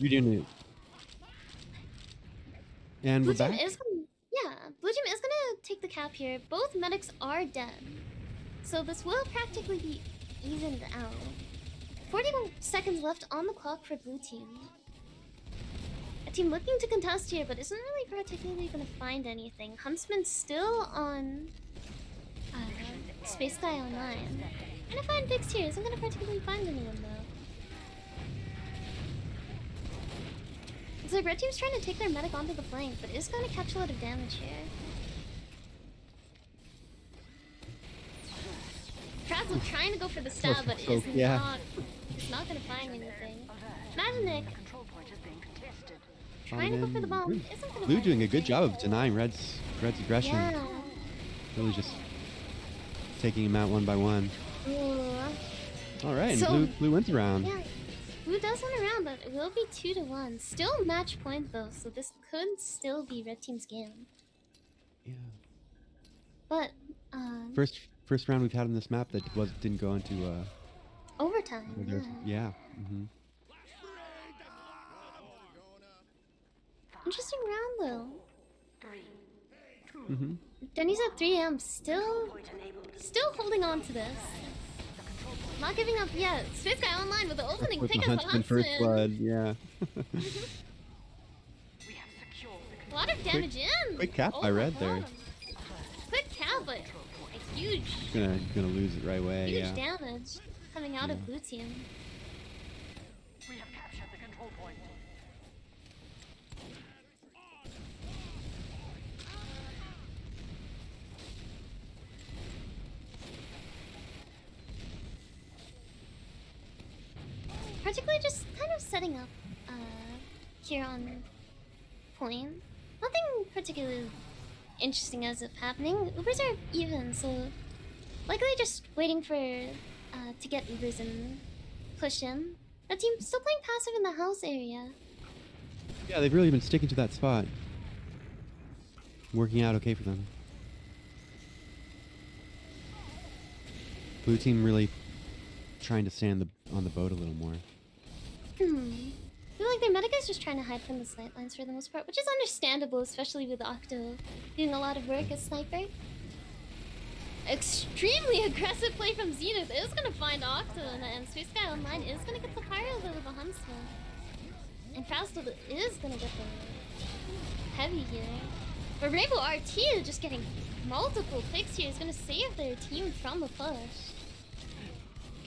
You're doing it. And Blue we're team back? is gonna, yeah, blue team is gonna take the cap here. Both medics are dead, so this will practically be evened out. 41 seconds left on the clock for blue team. A team looking to contest here, but isn't really particularly gonna find anything. Huntsman's still on Space Guy Online. Gonna find Vix here, isn't gonna particularly find anyone though. Looks like red team's trying to take their medic onto the flank, but is gonna catch a lot of damage here. Frazzle trying to go for the stab, but is not gonna find anything. Magic trying to go for the bomb, isn't gonna Blue find doing a good anything. job of denying Red's aggression. Yeah. Really just taking him out one by one. Ooh. Alright, and So- blue wins the round. Yeah, blue does win around, but it will be 2-1. Still match point though, so this could still be red team's game. Yeah. But First round we've had on this map that didn't go into overtime. yeah. Mm-hmm. Interesting round though. Mm-hmm. Denny's at 3M, still holding on to this. Not giving up yet. Space Guy Online with the opening With pick the as the Huntsman first Huntsman. blood, yeah. A lot of damage in. Quick cap Oh by my Red there. God. Quick cap, but a huge Gonna lose it right away, huge yeah. damage coming out of blue team. We have captured the control point. Particularly just kind of setting up here on point. Nothing particularly interesting as of happening. Ubers are even, so likely just waiting for to get Ubers and push in. Our team still playing passive in the house area. Yeah, they've really been sticking to that spot. Working out okay for them. Blue team really trying to stay on the boat a little more. I feel like their medic is just trying to hide from the sight lines for the most part, which is understandable, especially with Octo doing a lot of work as sniper. Extremely aggressive play from Zenith is gonna find Octo, and Space Guy Online is gonna get the pyro though with the Huntsman. And Frazzle is gonna get the heavy here. But Rainbow RT is just getting multiple picks here, is gonna save their team from the push.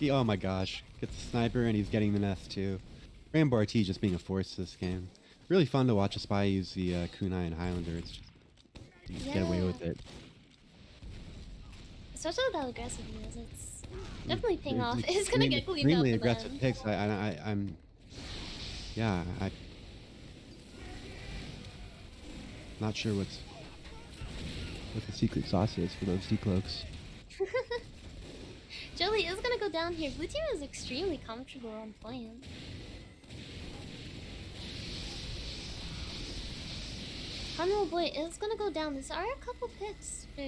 Oh my gosh, gets the sniper and he's getting the nest too. Rainbow RT just being a force this game. Really fun to watch a spy use the Kunai and Highlander. It's just you just get away with it. Especially with how aggressive he is, it's definitely paying off. It's It's gonna get cleaned up. extremely aggressive picks. I'm not sure what the secret sauce is for those decloaks. Jelly is gonna go down here. Blue team is extremely comfortable on point. Honorable Boy is gonna go down. These are a couple picks for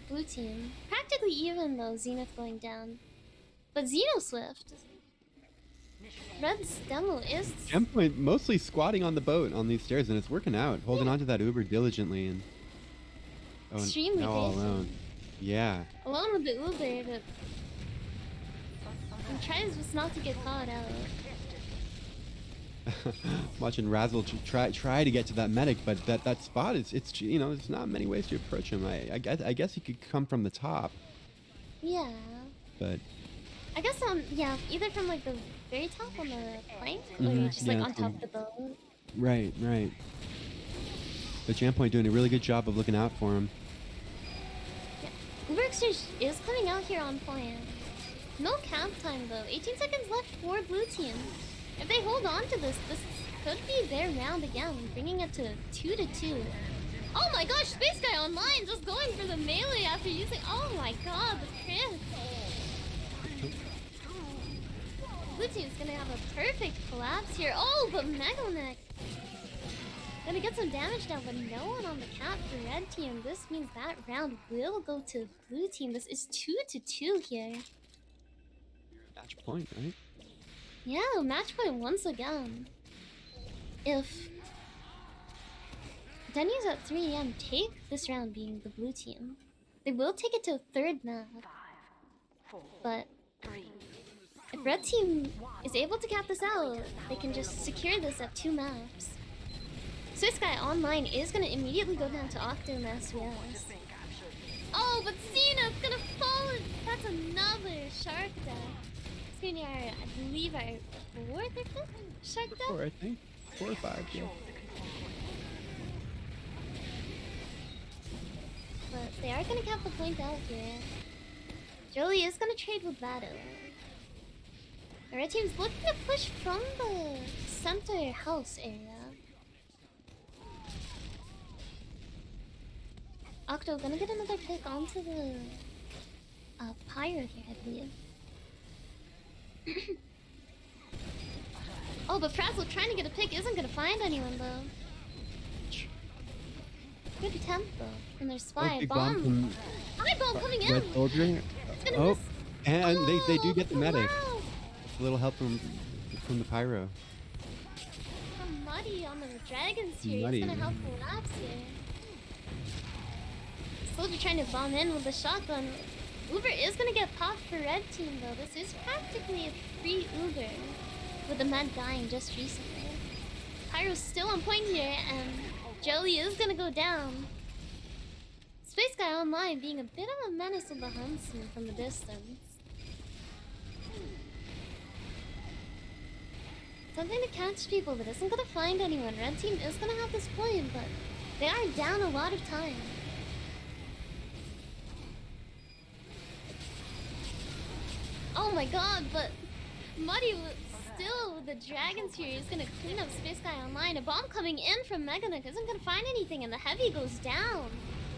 blue team. Practically even though, Zenith going down. But Xeno Swift. Red's demo is Gempoint mostly squatting on the boat on these stairs and it's working out. Holding onto that Uber diligently and extremely now all patient. alone. Yeah. Alone with the Uber, but he tries just not to get caught out. Watching Razzle try to get to that medic, but that spot is there's not many ways to approach him. I guess he could come from the top, Yeah. but I guess yeah, either from like the very top on the plank, or just like on top of the boat. right. But Jampoint doing a really good job of looking out for him. Yeah. Uber Exchange is coming out here on point. No cap time though. 18 seconds left for blue team. If they hold on to this could be their round again, bringing it to 2-2. Oh my gosh, Space Guy Online just going for the melee after using. Oh my god, the crit. Blue team's gonna have a perfect collapse here. Oh, but Mega Neck gonna get some damage down, but no one on the cap for red team. This means that round will go to blue team. This is 2-2 here. Match point, right? Yeah, match point once again. if Denny's at 3 AM take this round being the blue team, they will take it to a third map. But if red team is able to cap this out, they can just secure this at 2 maps. So this guy online is gonna immediately go down to Octo and SVS. Oh, but Cena's gonna fall! That's another shark death. It's gonna be our, I believe, our 4th or 5th shark death? 4, I think. 4 or 5, yeah. But they are gonna cap the point out here. Jolie is gonna trade with Battle. The red team's looking to push from the center house area. Octo gonna get another pick onto the pyro here, I believe. Oh, but Frazzle trying to get a pick isn't gonna find anyone though. Good attempt though from their spy. Big Bomb! Eyeball coming in! Red Soldier. It's gonna Oh, miss. and they do get the Oh, medic. wow. A little help from the pyro. Muddy on the dragons here. Muddy, He's gonna help yeah. collapse here. Soldier trying to bomb in with the shotgun. Uber is gonna get popped for red team though. This is practically a free Uber with the med dying just recently. Pyro's still on point here and Jelly is gonna go down. Space Guy online being a bit of a menace on the home scene from the distance. Something to catch people but isn't gonna find anyone. Red team is gonna have this point, but they are down a lot of time. Oh my god, but Muddy still with the dragons here is gonna clean up Space Guy online. A bomb coming in from Meganuk isn't gonna find anything and the heavy goes down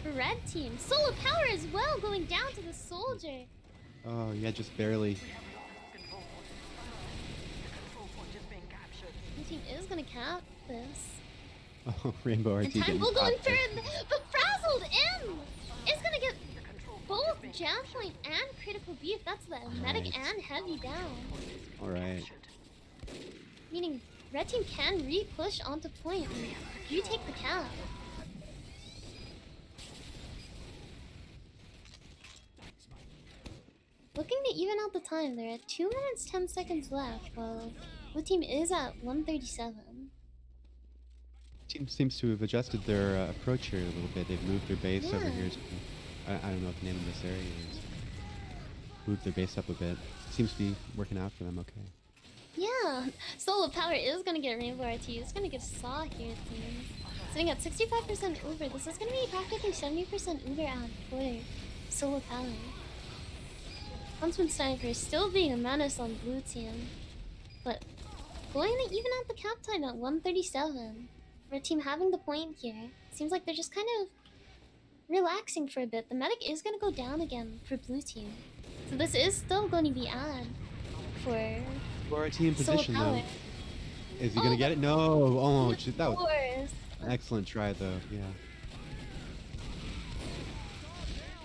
for red team. Solar power as well going down to the soldier. Oh yeah, just barely. The team is gonna cap this. Oh, Rainbow RT And time getting will go in popped there. third, but Frazzled in! It's gonna get both jam point and critical beef. That's the medic Nice. and heavy down. Alright. Meaning red team can re-push onto point and you take the cap. Looking to even out the time, they're at 2 minutes 10 seconds left while blue team is at 137. Team seems to have adjusted their approach here a little bit. They've moved their base over Yeah. here. I don't know what the name of this area is. Moved their base up a bit. Seems to be working out for them okay. Yeah, Solar Power is gonna get Rainbow RT. It's gonna get Saw here, it seems. Sitting at 65% Uber. This is gonna be practically 70% Uber ad for Solar Power. Huntsman Sniper is still being a menace on blue team. But going to even out the cap time at 137. Red team having the point here. Seems like they're just kind of relaxing for a bit. The medic is gonna go down again for blue team. So this is still going to be ad for RT in Solar position Power. though. Is he Oh, gonna get it? No! Oh, shit, that Of was course. an excellent try though. Yeah.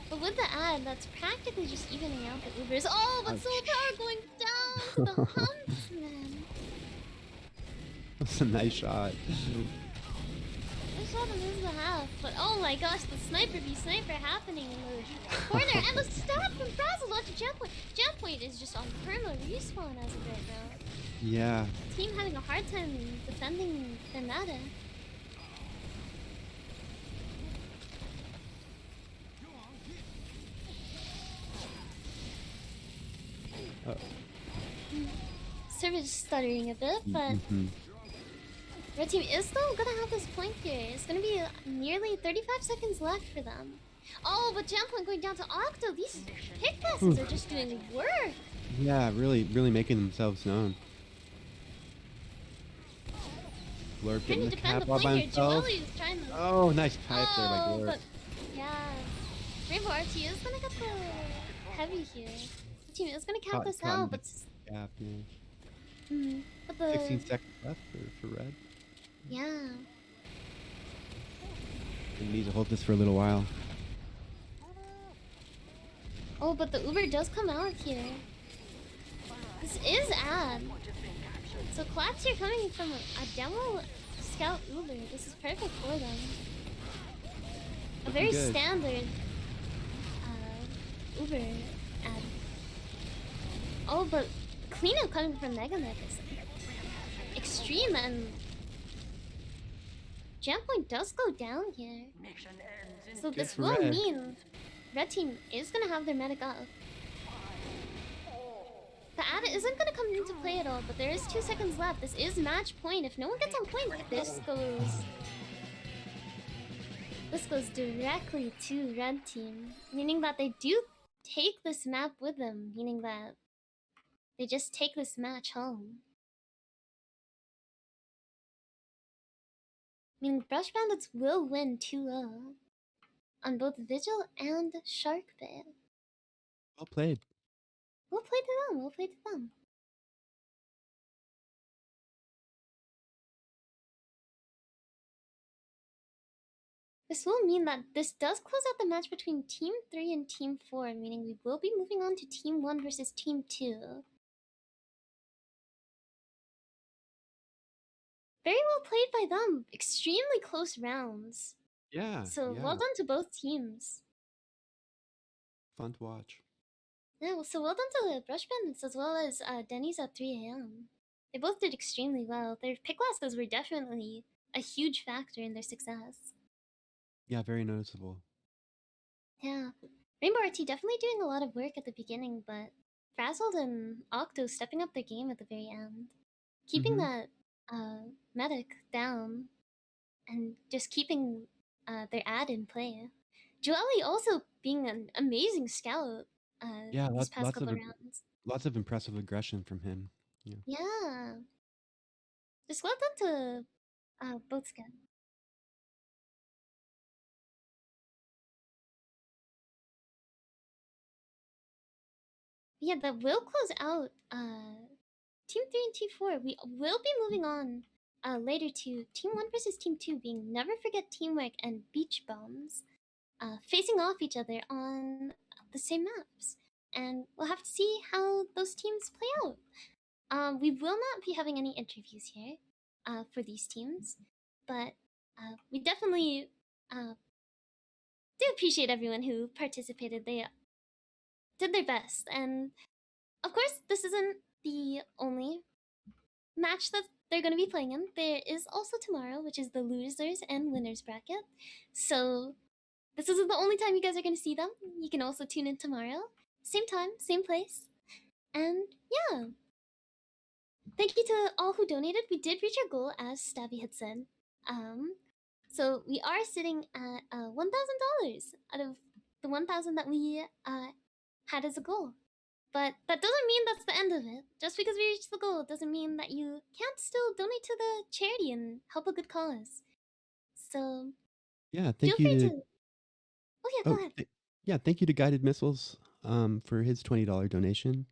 But with the ad, that's practically just evening out the Ubers. Oh, but Ouch. Solar Power going down to the Huntsman. That's a nice shot. I shot him in the half, but oh my gosh, the sniper v sniper happening in the corner, and the stab from Frazzle onto Jam Point. Jam Point is just on perma respawn as of right now. Yeah. Team having a hard time defending Fernanda. Server's stuttering a bit, but Mhm. red team is still gonna have this point here. It's gonna be nearly 35 seconds left for them. Oh, but Jam Point going down to Octo. These pick passes are just doing work. Yeah, really making themselves known. Blurb Trying getting to the defend the cap all point by here. himself. Joelle is trying to. Oh, nice pipe there by Oh, Blurb. but yeah, Rainbow RT is gonna get the heavy here. The team is gonna count this out, but Gap, yeah. but the 16 seconds left for red. yeah. We need to hold this for a little while. Oh, but the Uber does come out here. This is ad. So collapse here coming from a demo Scout Uber. This is perfect for them. A very good. standard Uber ad. Oh, but cleanup coming from Mega Mech is extreme, and jam point does go down here. Mission ends in So Good this for will Red. mean red team is gonna have their medic up. The ad isn't gonna come into play at all, but there is 2 seconds left. This is match point. If no one gets on point, this goes directly to red team, meaning that they do take this map with them, meaning that they just take this match home. Meaning Brush Bandits will win 2-0 on both Vigil and Sharkbay. Well played. We'll play to them, we'll play to them. This will mean that this does close out the match between Team 3 and Team 4, meaning we will be moving on to Team 1 versus Team 2. Very well played by them. Extremely close rounds. Yeah. So yeah. well done to both teams. Fun to watch. Yeah, well, so well done to Brush Bandits as well as Denny's at 3 a.m. They both did extremely well. Their pick classes were definitely a huge factor in their success. Yeah, very noticeable. Yeah. Rainbow RT definitely doing a lot of work at the beginning, but Frazzled and Octo stepping up their game at the very end. Keeping that medic down and just keeping their ad in play. Joelle also being an amazing scout Yeah, these past couple rounds. lots of impressive aggression from him. Yeah. Yeah. Just well done to both scouts. Yeah, that will close out Team 3 and Team 4. We will be moving on later to Team 1 versus Team 2 being Never Forget Teamwork and Beach Bombs facing off each other on the same maps. And we'll have to see how those teams play out. We will not be having any interviews here for these teams, but we definitely do appreciate everyone who participated. They did their best, and of course, this isn't the only match that they're going to be playing in. There is also tomorrow, which is the losers and winners bracket. So this isn't the only time you guys are going to see them. You can also tune in tomorrow, same time, same place, and yeah. Thank you to all who donated. We did reach our goal, as Stabby had said. So we are sitting at $1,000 out of the 1,000 that we had as a goal. But that doesn't mean that's the end of it. Just because we reached the goal doesn't mean that you can't still donate to the charity and help a good cause. So Yeah, feel thank you free to to. Oh yeah, go ahead. yeah, thank you to Guided Missiles for his $20 donation.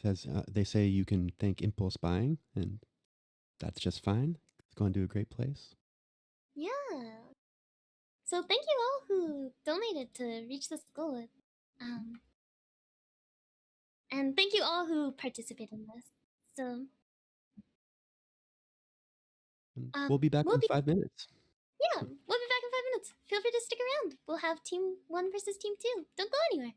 Says they say you can thank Impulse Buying, and that's just fine. It's going to a great place. Yeah. So thank you all who donated to reach this goal. And thank you all who participated in this. So And we'll be back in 5 minutes. Yeah, we'll be back in 5 minutes. Feel free to stick around. We'll have Team 1 versus Team 2. Don't go anywhere.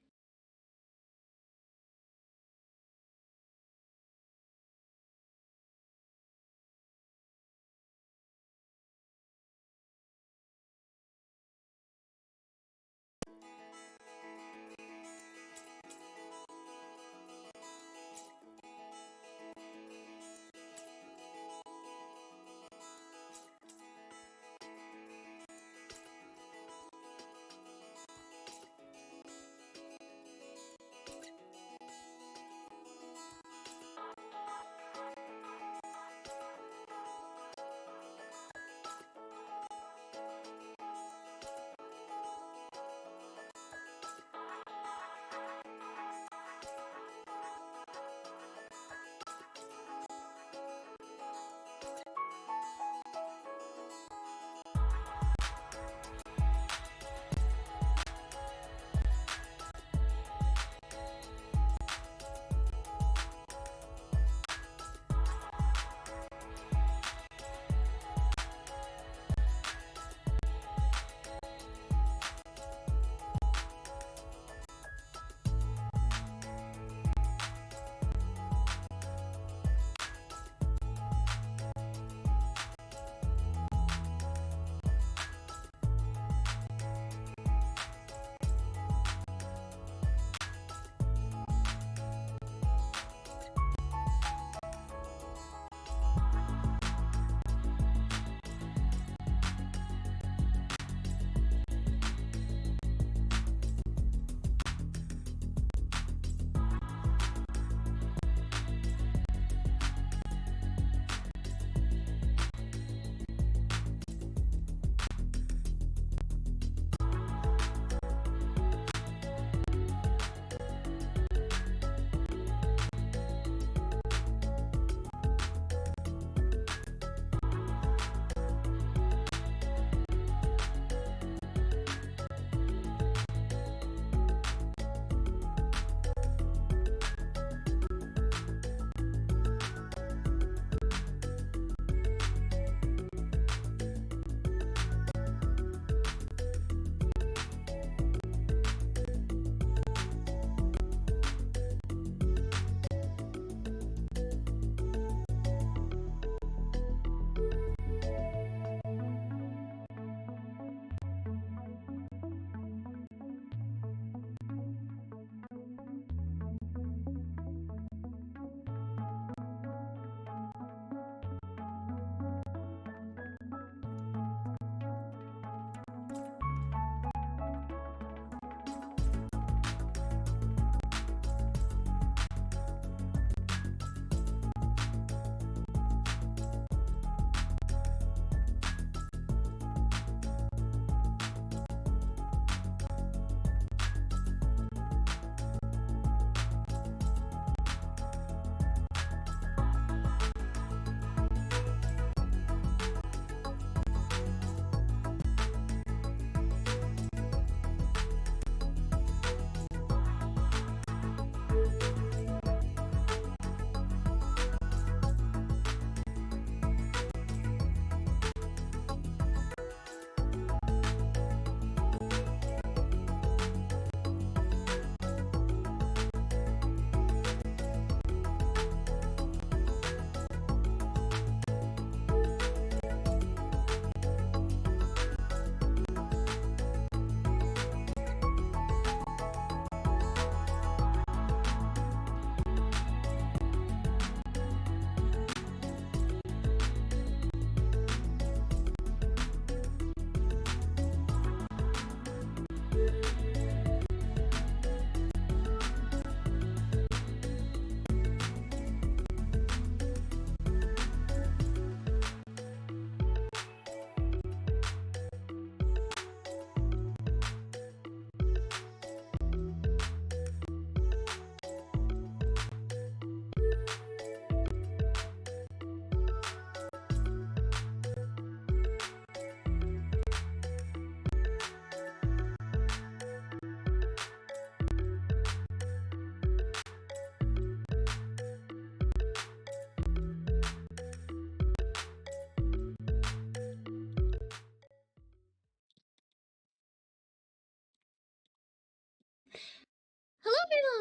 Hello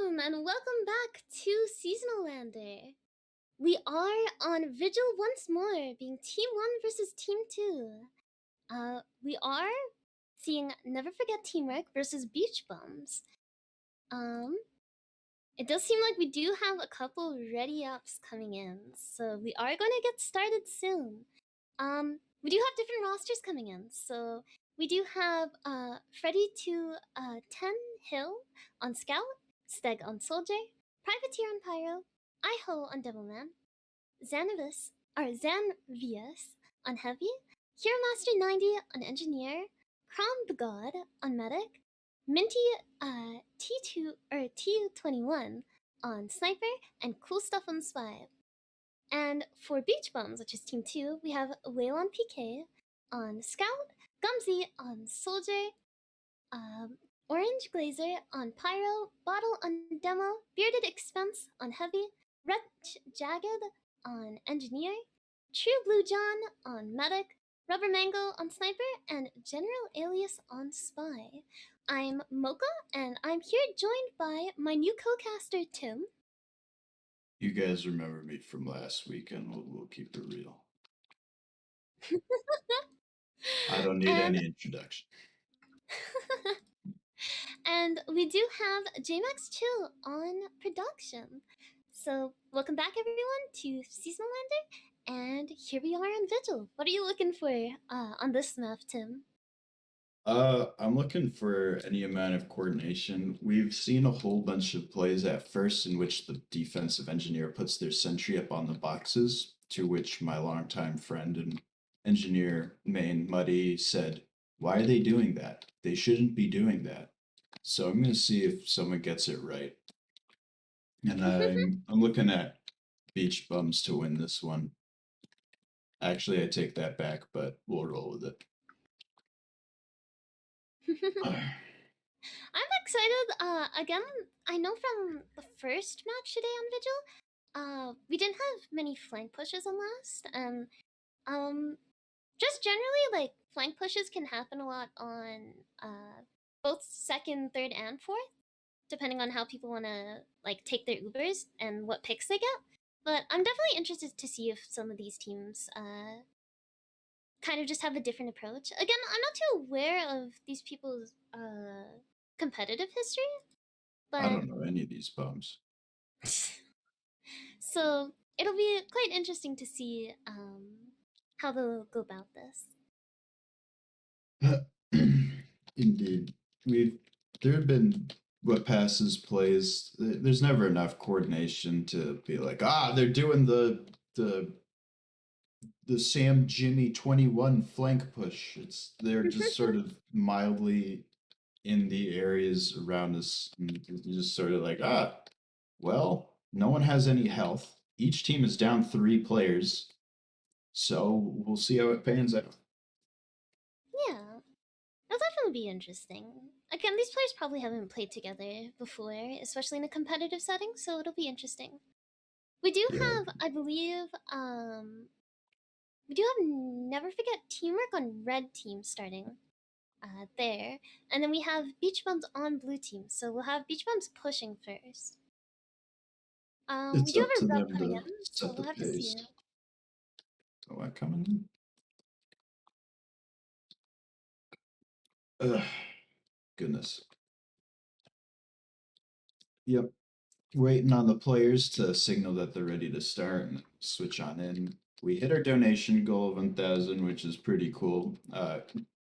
everyone, and welcome back to Seasonalander. We are on Vigil once more, being Team 1 versus Team 2. We are seeing Never Forget Teamwork versus Beach Bums. It does seem like we do have a couple ready ups coming in, so we are going to get started soon. We do have different rosters coming in, so we do have Freddy to 10 Hill on Scout, Steg on Soldier, Privateer on Pyro, Iho on Devilman, Zanvius on Heavy, Hero Master 90 on Engineer, Krom the God on Medic, Minty T2 or T21 on Sniper, and Cool Stuff on Spy. And for Beach Bums, which is Team 2, we have Whale on PK on Scout, Gumsy on Soldier, Orange Glazer on Pyro, Bottle on Demo, Bearded Expense on Heavy, Wretch Jagged on Engineer, True Blue John on Medic, Rubber Mango on Sniper, and General Alias on Spy. I'm Mocha, and I'm here joined by my new co-caster, Tim. You guys remember me from last weekend. We'll keep it real. I don't need any introduction. And we do have JMax Chill on production. So, welcome back everyone to Seasonalander, and here we are on Vigil. What are you looking for on this map, Tim? I'm looking for any amount of coordination. We've seen a whole bunch of plays at first in which the defensive engineer puts their sentry up on the boxes, to which my longtime friend and engineer main Muddy said, "Why are they doing that? They shouldn't be doing that." So I'm gonna see if someone gets it right. And I'm looking at Beach Bums to win this one. Actually, I take that back, but we'll roll with it. I'm excited. Again, I know from the first match today on Vigil, we didn't have many flank pushes on last, and just generally, like, flank pushes can happen a lot on both second, third, and fourth, depending on how people want to like take their Ubers and what picks they get. But I'm definitely interested to see if some of these teams kind of just have a different approach. Again, I'm not too aware of these people's competitive history, I but don't know any of these bums. so it'll be quite interesting to see how they'll go about this. Indeed. There have been what passes plays. There's never enough coordination to be like, they're doing the Sam Jimmy 21 flank push. They're just sort of mildly in the areas around us. And you're just sort of like, well, no one has any health. Each team is down 3 players. So we'll see how it pans out. Yeah, it'll definitely be interesting. Again, these players probably haven't played together before, especially in a competitive setting, so it'll be interesting. We do have, I believe, we do have Never Forget Teamwork on red team starting there. And then we have Beach Bums on blue team, so we'll have Beach Bums pushing first. We It's do up have to a rep them coming to in, so set the we'll have to see. pace. Oh, I coming in? Ugh, goodness. Yep. Waiting on the players to signal that they're ready to start and switch on in. We hit our donation goal of 1,000, which is pretty cool.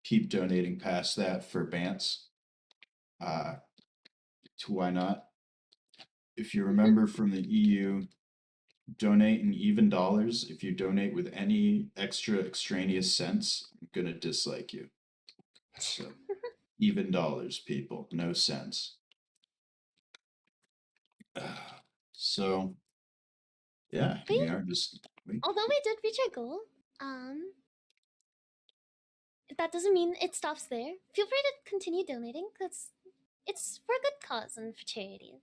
Keep donating past that for Bants. Why not? If you remember from the EU, donate in even dollars. If you donate with any extra extraneous cents, I'm gonna dislike you. So even dollars, people, no cents. So yeah, But we yeah, are just although we did reach our goal, that doesn't mean it stops there. Feel free to continue donating, because it's for a good cause and for charity.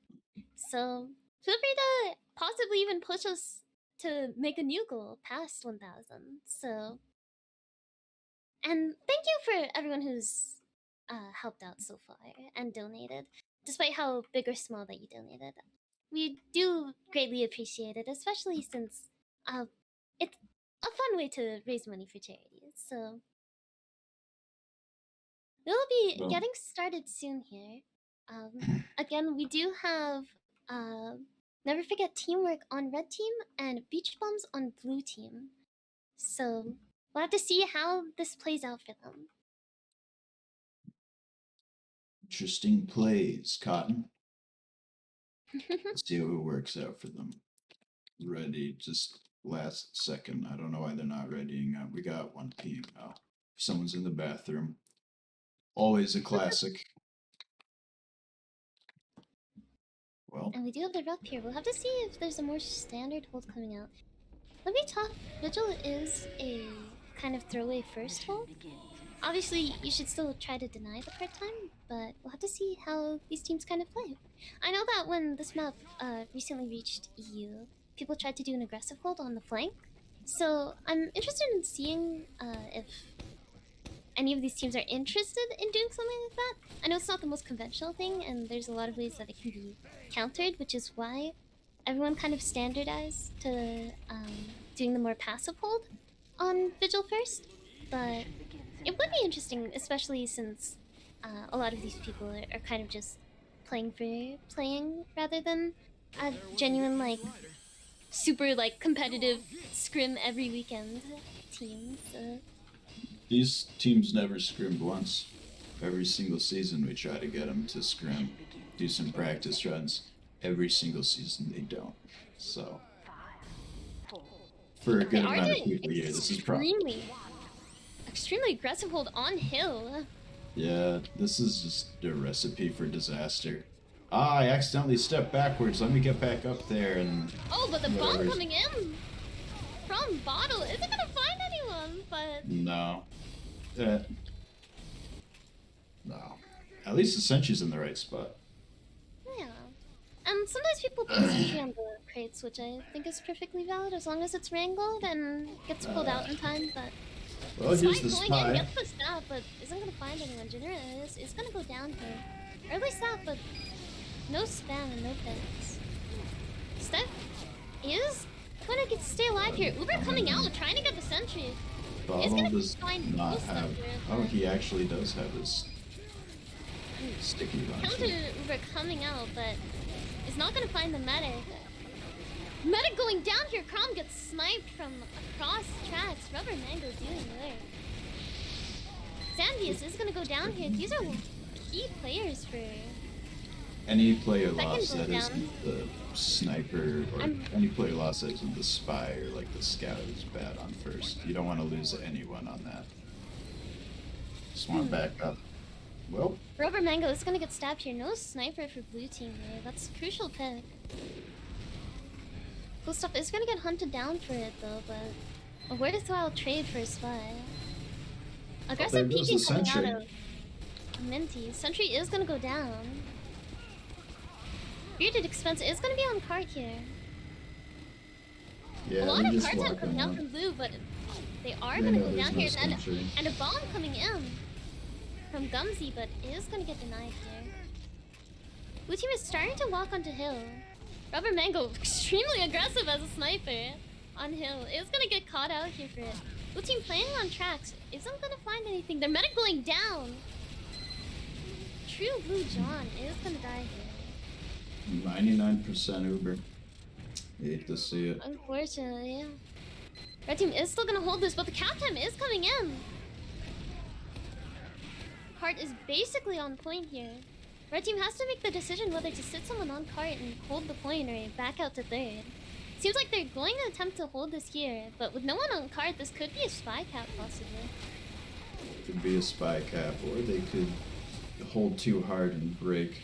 So feel free to possibly even push us to make a new goal past 1,000. So, and thank you for everyone who's helped out so far and donated. despite how big or small that you donated. We do greatly appreciate it, especially since it's a fun way to raise money for charities. So we'll be Well. getting started soon here. Again, we do have never forget teamwork on red team and beach bombs on blue team. So we'll have to see how this plays out for them. Interesting plays, Cotton. Let's see how it works out for them. Ready, just last second. I don't know why they're not readying up. We got one team now. Someone's in the bathroom. Always a classic. Well, And we do have the rep here. We'll have to see if there's a more standard hold coming out. Let me talk. Vigil is a kind of throwaway first hold. Obviously, you should still try to deny the part time, but we'll have to see how these teams kind of play. I know that when this map recently reached EU, people tried to do an aggressive hold on the flank. So I'm interested in seeing if any of these teams are interested in doing something like that. I know it's not the most conventional thing, and there's a lot of ways that it can be countered, which is why everyone kind of standardized to doing the more passive hold on Vigil first. But it would be interesting, especially since a lot of these people are kind of just playing for playing rather than a genuine, like, super, like, competitive scrim every weekend team. So these teams never scrimmed once. Every single season we try to get them to scrim, do some practice runs. Every single season they don't. So, for a good amount of people here, this is probably extremely aggressive hold on hill. Yeah, this is just a recipe for disaster. Ah, I accidentally stepped backwards. Let me get back up there and. Oh, but the bomb coming in from Bottle isn't gonna find anyone, but No. No. At least the sentry's in the right spot. yeah. And sometimes people put sentry on the crates, which I think is perfectly valid as long as it's wrangled and gets pulled out in time, but Well, here's the going spy. in, gets the stab, but isn't gonna find anyone. Genera is gonna go down here. Early stab, but no spam and no picks. Steph is gonna stay alive here. Uber coming out, trying to get the sentry. Bottle does not have. Oh, he actually does have his sticky Counter launcher. Uber coming out, but is not gonna find the medic. Medic going down here. Crom gets sniped from across tracks. Rubber Mango doing work. Zambius is gonna go down here. These are key players for. Any player Second lost that goes isn't the sniper, or any player lost that isn't the spy or like the scout is bad on first. You don't want to lose anyone on that. Just want to back up. Well, Rubber Mango is gonna get stabbed here. No sniper for blue team here. That's a crucial pick. Cool stuff is gonna get hunted down for it though, but a worthwhile trade for a spy. Aggressive there goes peeking the coming sentry. out of Minty. Sentry is gonna go down. Bearded Expense is gonna be on cart here. yeah, A lot we of just cards are walk coming them out up. from blue, but they are They gonna know go there's down no here sentry. and a bomb coming in from Gumsy, but is gonna get denied here. Blue team is starting to walk onto hill. Rubber Mango, extremely aggressive as a sniper on hill, is gonna get caught out here for it. Blue team playing on tracks isn't gonna find anything. Their medic going down. True Blue John is gonna die here. 99% Uber. Hate to see it. Unfortunately, yeah. Red team is still gonna hold this, but the cap time is coming in. Cart is basically on point here. Red team has to make the decision whether to sit someone on cart and hold the point or back out to third. Seems like they're going to attempt to hold this here, but with no one on cart, this could be a spy cap possibly. Could be a spy cap, or they could hold too hard and break.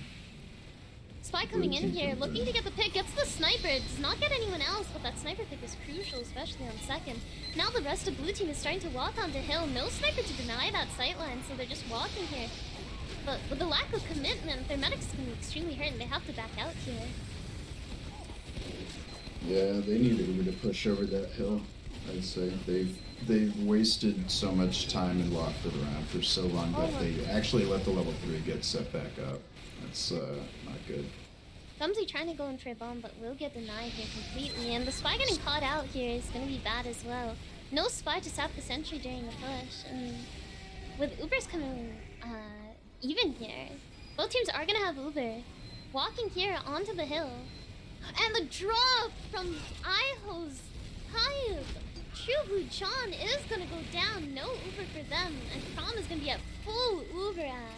Spy coming in team here, comes looking in. to get the pick, gets the sniper, does not get anyone else, but that sniper pick is crucial, especially on second. Now the rest of blue team is starting to walk onto hill, no sniper to deny that sightline, so they're just walking here. But with the lack of commitment, their medics can be extremely hurt and they have to back out here. Yeah, they need Uber to push over that hill. I'd say they've wasted so much time and walked it around for so long that they actually let the level 3 get set back up. That's not good. Clumsy trying to go in for a bomb, but will get denied here completely. And the spy getting caught out here is going to be bad as well. No spy to sap the sentry during the push. And with Ubers coming even here, both teams are going to have Uber walking here onto the hill. And the drop from Iho's Hive. True Blue John is going to go down. No Uber for them. And Prom is going to be at full Uber ad.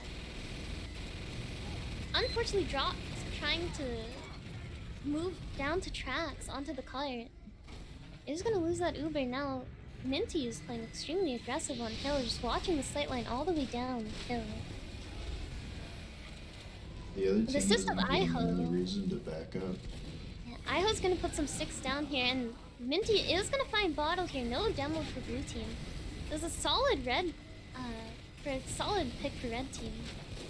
Unfortunately, Drops trying to move down to tracks onto the cart. Is gonna lose that Uber now. Minty is playing extremely aggressive on hill, just watching the sight line all the way down hill. The other team The assist doesn't of give them Iho. any reason to back up. Yeah, Iho's gonna put some 6 down here, and Minty is gonna find bottle here. No demo for blue team. There's a solid red, for a solid pick for red team,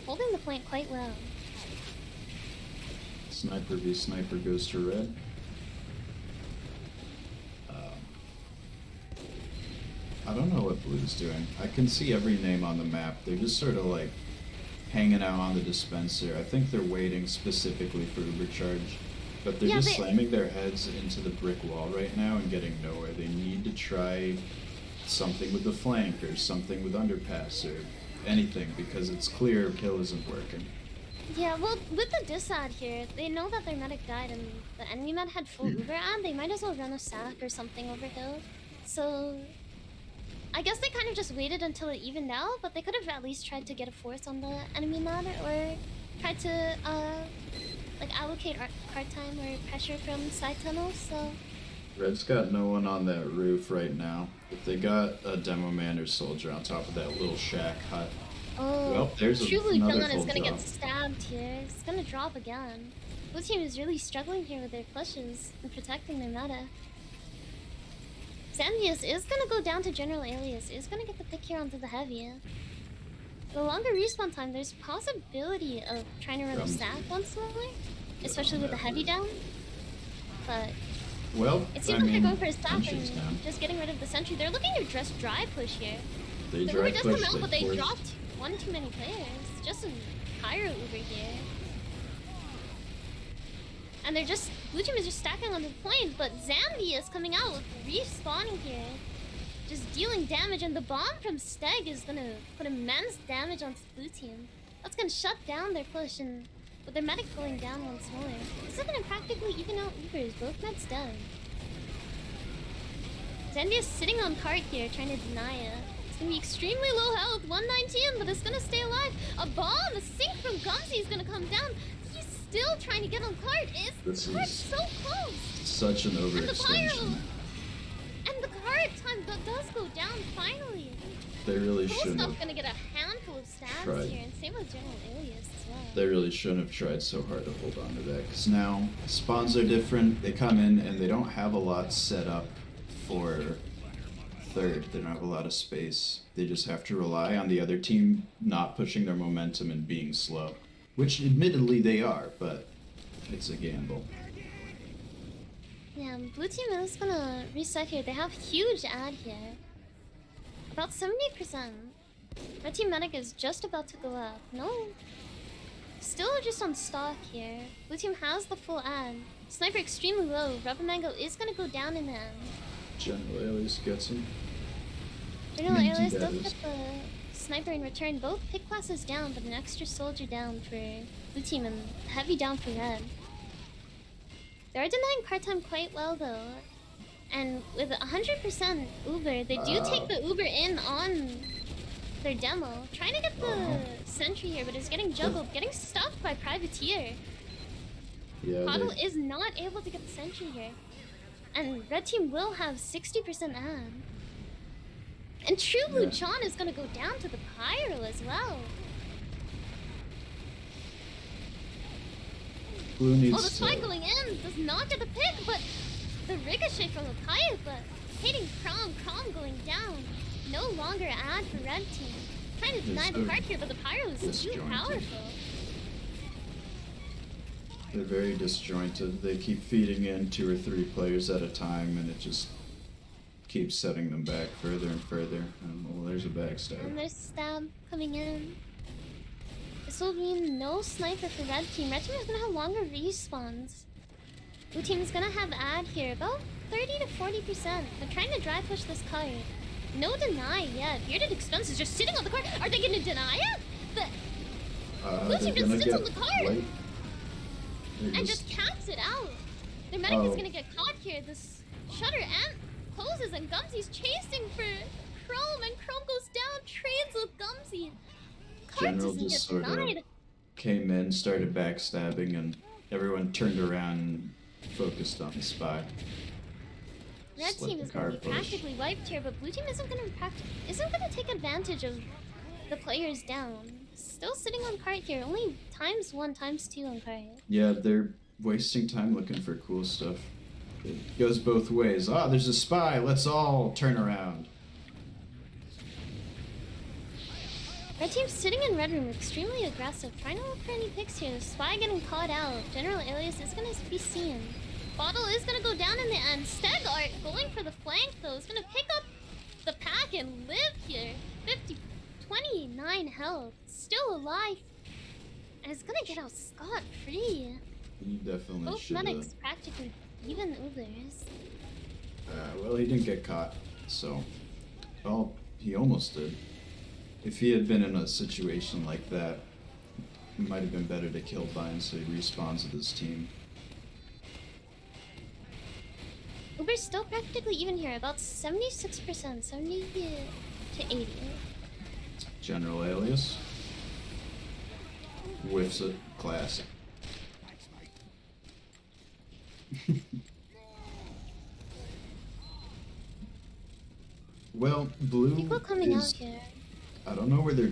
holding the point quite well. Sniper v sniper goes to red. I don't know what blue's doing. I can see every name on the map. They're just sort of like hanging out on the dispenser. I think they're waiting specifically for Uber charge. But they're just slamming their heads into the brick wall right now and getting nowhere. They need to try something with the flank or something with underpass or anything, because it's clear kill isn't working. Yeah, well, with the dis ad here, they know that their medic died and the enemy med had full Uber ad. They might as well run a sack or something over hill. So I guess they kind of just waited until it evened out, but they could have at least tried to get a force on the enemy med or tried to like allocate card time or pressure from side tunnels. So Red's got no one on that roof right now. If they got a demo man or soldier on top of that little shack hut. oh, Well, there's Truly another John is full gonna drop. get stabbed here. It's gonna drop again. Blue team is really struggling here with their pushes and protecting their meta. Xandius is gonna go down to General Alias, is gonna get the pick here onto the heavy. The longer respawn time, there's possibility of trying to run a stack once more, especially with the heavy down. But Well, it seems like they're going for a stack Sentry's and down. just getting rid of the sentry. They're looking to just dry push here. They The dry Uber does push, come out, but they forced- dropped one too many players. Just a pyro Uber here. And they're just, blue team is just stacking on the point, but Zambi is coming out with respawning here. Just dealing damage, and the bomb from Steg is gonna put immense damage on blue team. That's gonna shut down their push, and with their medic going down once more. This is gonna practically even out Ubers, both meds dead. Zambi is sitting on cart here, trying to deny it. It's gonna be extremely low health, 119, but it's gonna stay alive. A bomb, a sink from Gumsy is gonna come down. He's still trying to get on cart. This Cart's is so close. Such an And the pyro. overextension. And the cart time does go down finally. They really shouldn't Polstop's have. gonna get a handful of stabs tried. here, and same with General Alias as well. They really shouldn't have tried so hard to hold on to that, because now spawns are different. They come in and they don't have a lot set up for third. They don't have a lot of space. They just have to rely on the other team not pushing their momentum and being slow, which admittedly they are, but it's a gamble. Yeah, blue team is gonna reset here. They have huge ad here. About 70%. Red team medic is just about to go up. No. Still just on stock here. Blue team has the full ad. Sniper extremely low. Rubber Mango is gonna go down in the end. General Alias gets him. General Minty Alias that does is. get the sniper in return. Both pick classes down, but an extra soldier down for blue team and heavy down for red. They are denying card time quite well though. And with 100% Uber, they do take the Uber in on their demo. Trying to get the sentry here, but it's getting juggled, getting stuffed by Privateer. Yeah, Huddle they, is not able to get the sentry here. And red team will have 60% ad. And True Blue Yeah. John is gonna go down to the pyro as well. blue needs Oh, the spy to. going in does not get the pick, but the ricochet from the pipe, but hitting Crom going down. No longer ad for red team. Trying to deny the so card here, but the pyro is too disjointed. powerful. They're very disjointed. They keep feeding in 2 or 3 players at a time, and it just keeps setting them back further and further. And well, there's a backstab. And there's stab coming in. This will mean no sniper for red team. Red team is gonna have longer respawns. Blue team is gonna have ad here, about 30 to 40%. They're trying to dry push this card. No deny yet. Bearded Expense is just sitting on the card. Are they gonna deny it? Blue team just sits on the card and just caps it out. Their medic is gonna get caught here. This shutter and closes, and Gumsy's chasing for Chrome, and Chrome goes down, trades with Gumsy. Card General doesn't just get sort of denied. came in, started backstabbing, and everyone turned around and focused on the spy. Red Just let team the is gonna be card push. practically wiped here, but blue team isn't gonna take advantage of the players down. Still sitting on cart here, only times 1, times 2 on cart. Yeah, they're wasting time looking for cool stuff. It goes both ways. Ah, there's a spy. Let's all turn around. Red team's sitting in red room, extremely aggressive, trying to look for any picks here. The spy getting caught out. General Alias is gonna be seen. Bottle is gonna go down in the end. Stegart going for the flank though, is gonna pick up the pack and live here. 29 health, still alive, and it's gonna get out scot-free. He definitely Both should have. medics practically even Ubers. Well, he didn't get caught, so. Well, he almost did. If he had been in a situation like that, it might have been better to kill Vine so he respawns with his team. Uber's still practically even here, about 76%, 70 to 80. General Alias. Whiffs it. Classic. Well, blue People coming out is, here. I don't know where they're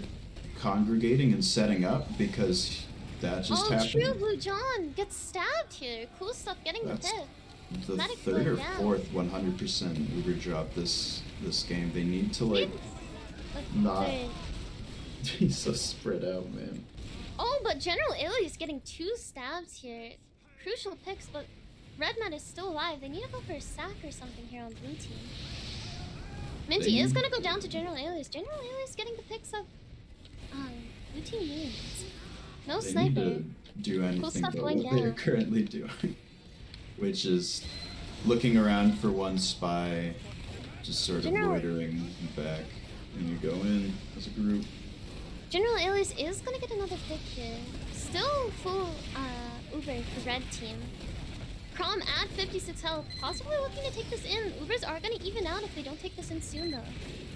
congregating and setting up because that just Oh, happened. true, Blue John gets stabbed here. Cool stuff getting That's the pick. The Medic third or going down. fourth 100% Uber drop this game. They need to like not. Third. He's so spread out, man. Oh, but General Alias getting 2 stabs here. Crucial picks, but Red Man is still alive. They need to go for a sack or something here on blue team. Minty They is need- gonna go down to General Alias. General Alias getting the picks up. Blue team wins. No They sniper. need to do anything stuff but going what they're down. currently doing, which is looking around for one spy, just sort of General- loitering back, and you go in as a group. General Alias is gonna get another pick here. Still full Uber for red team. Crom at 56 health, possibly looking to take this in. Ubers are gonna even out if they don't take this in soon though.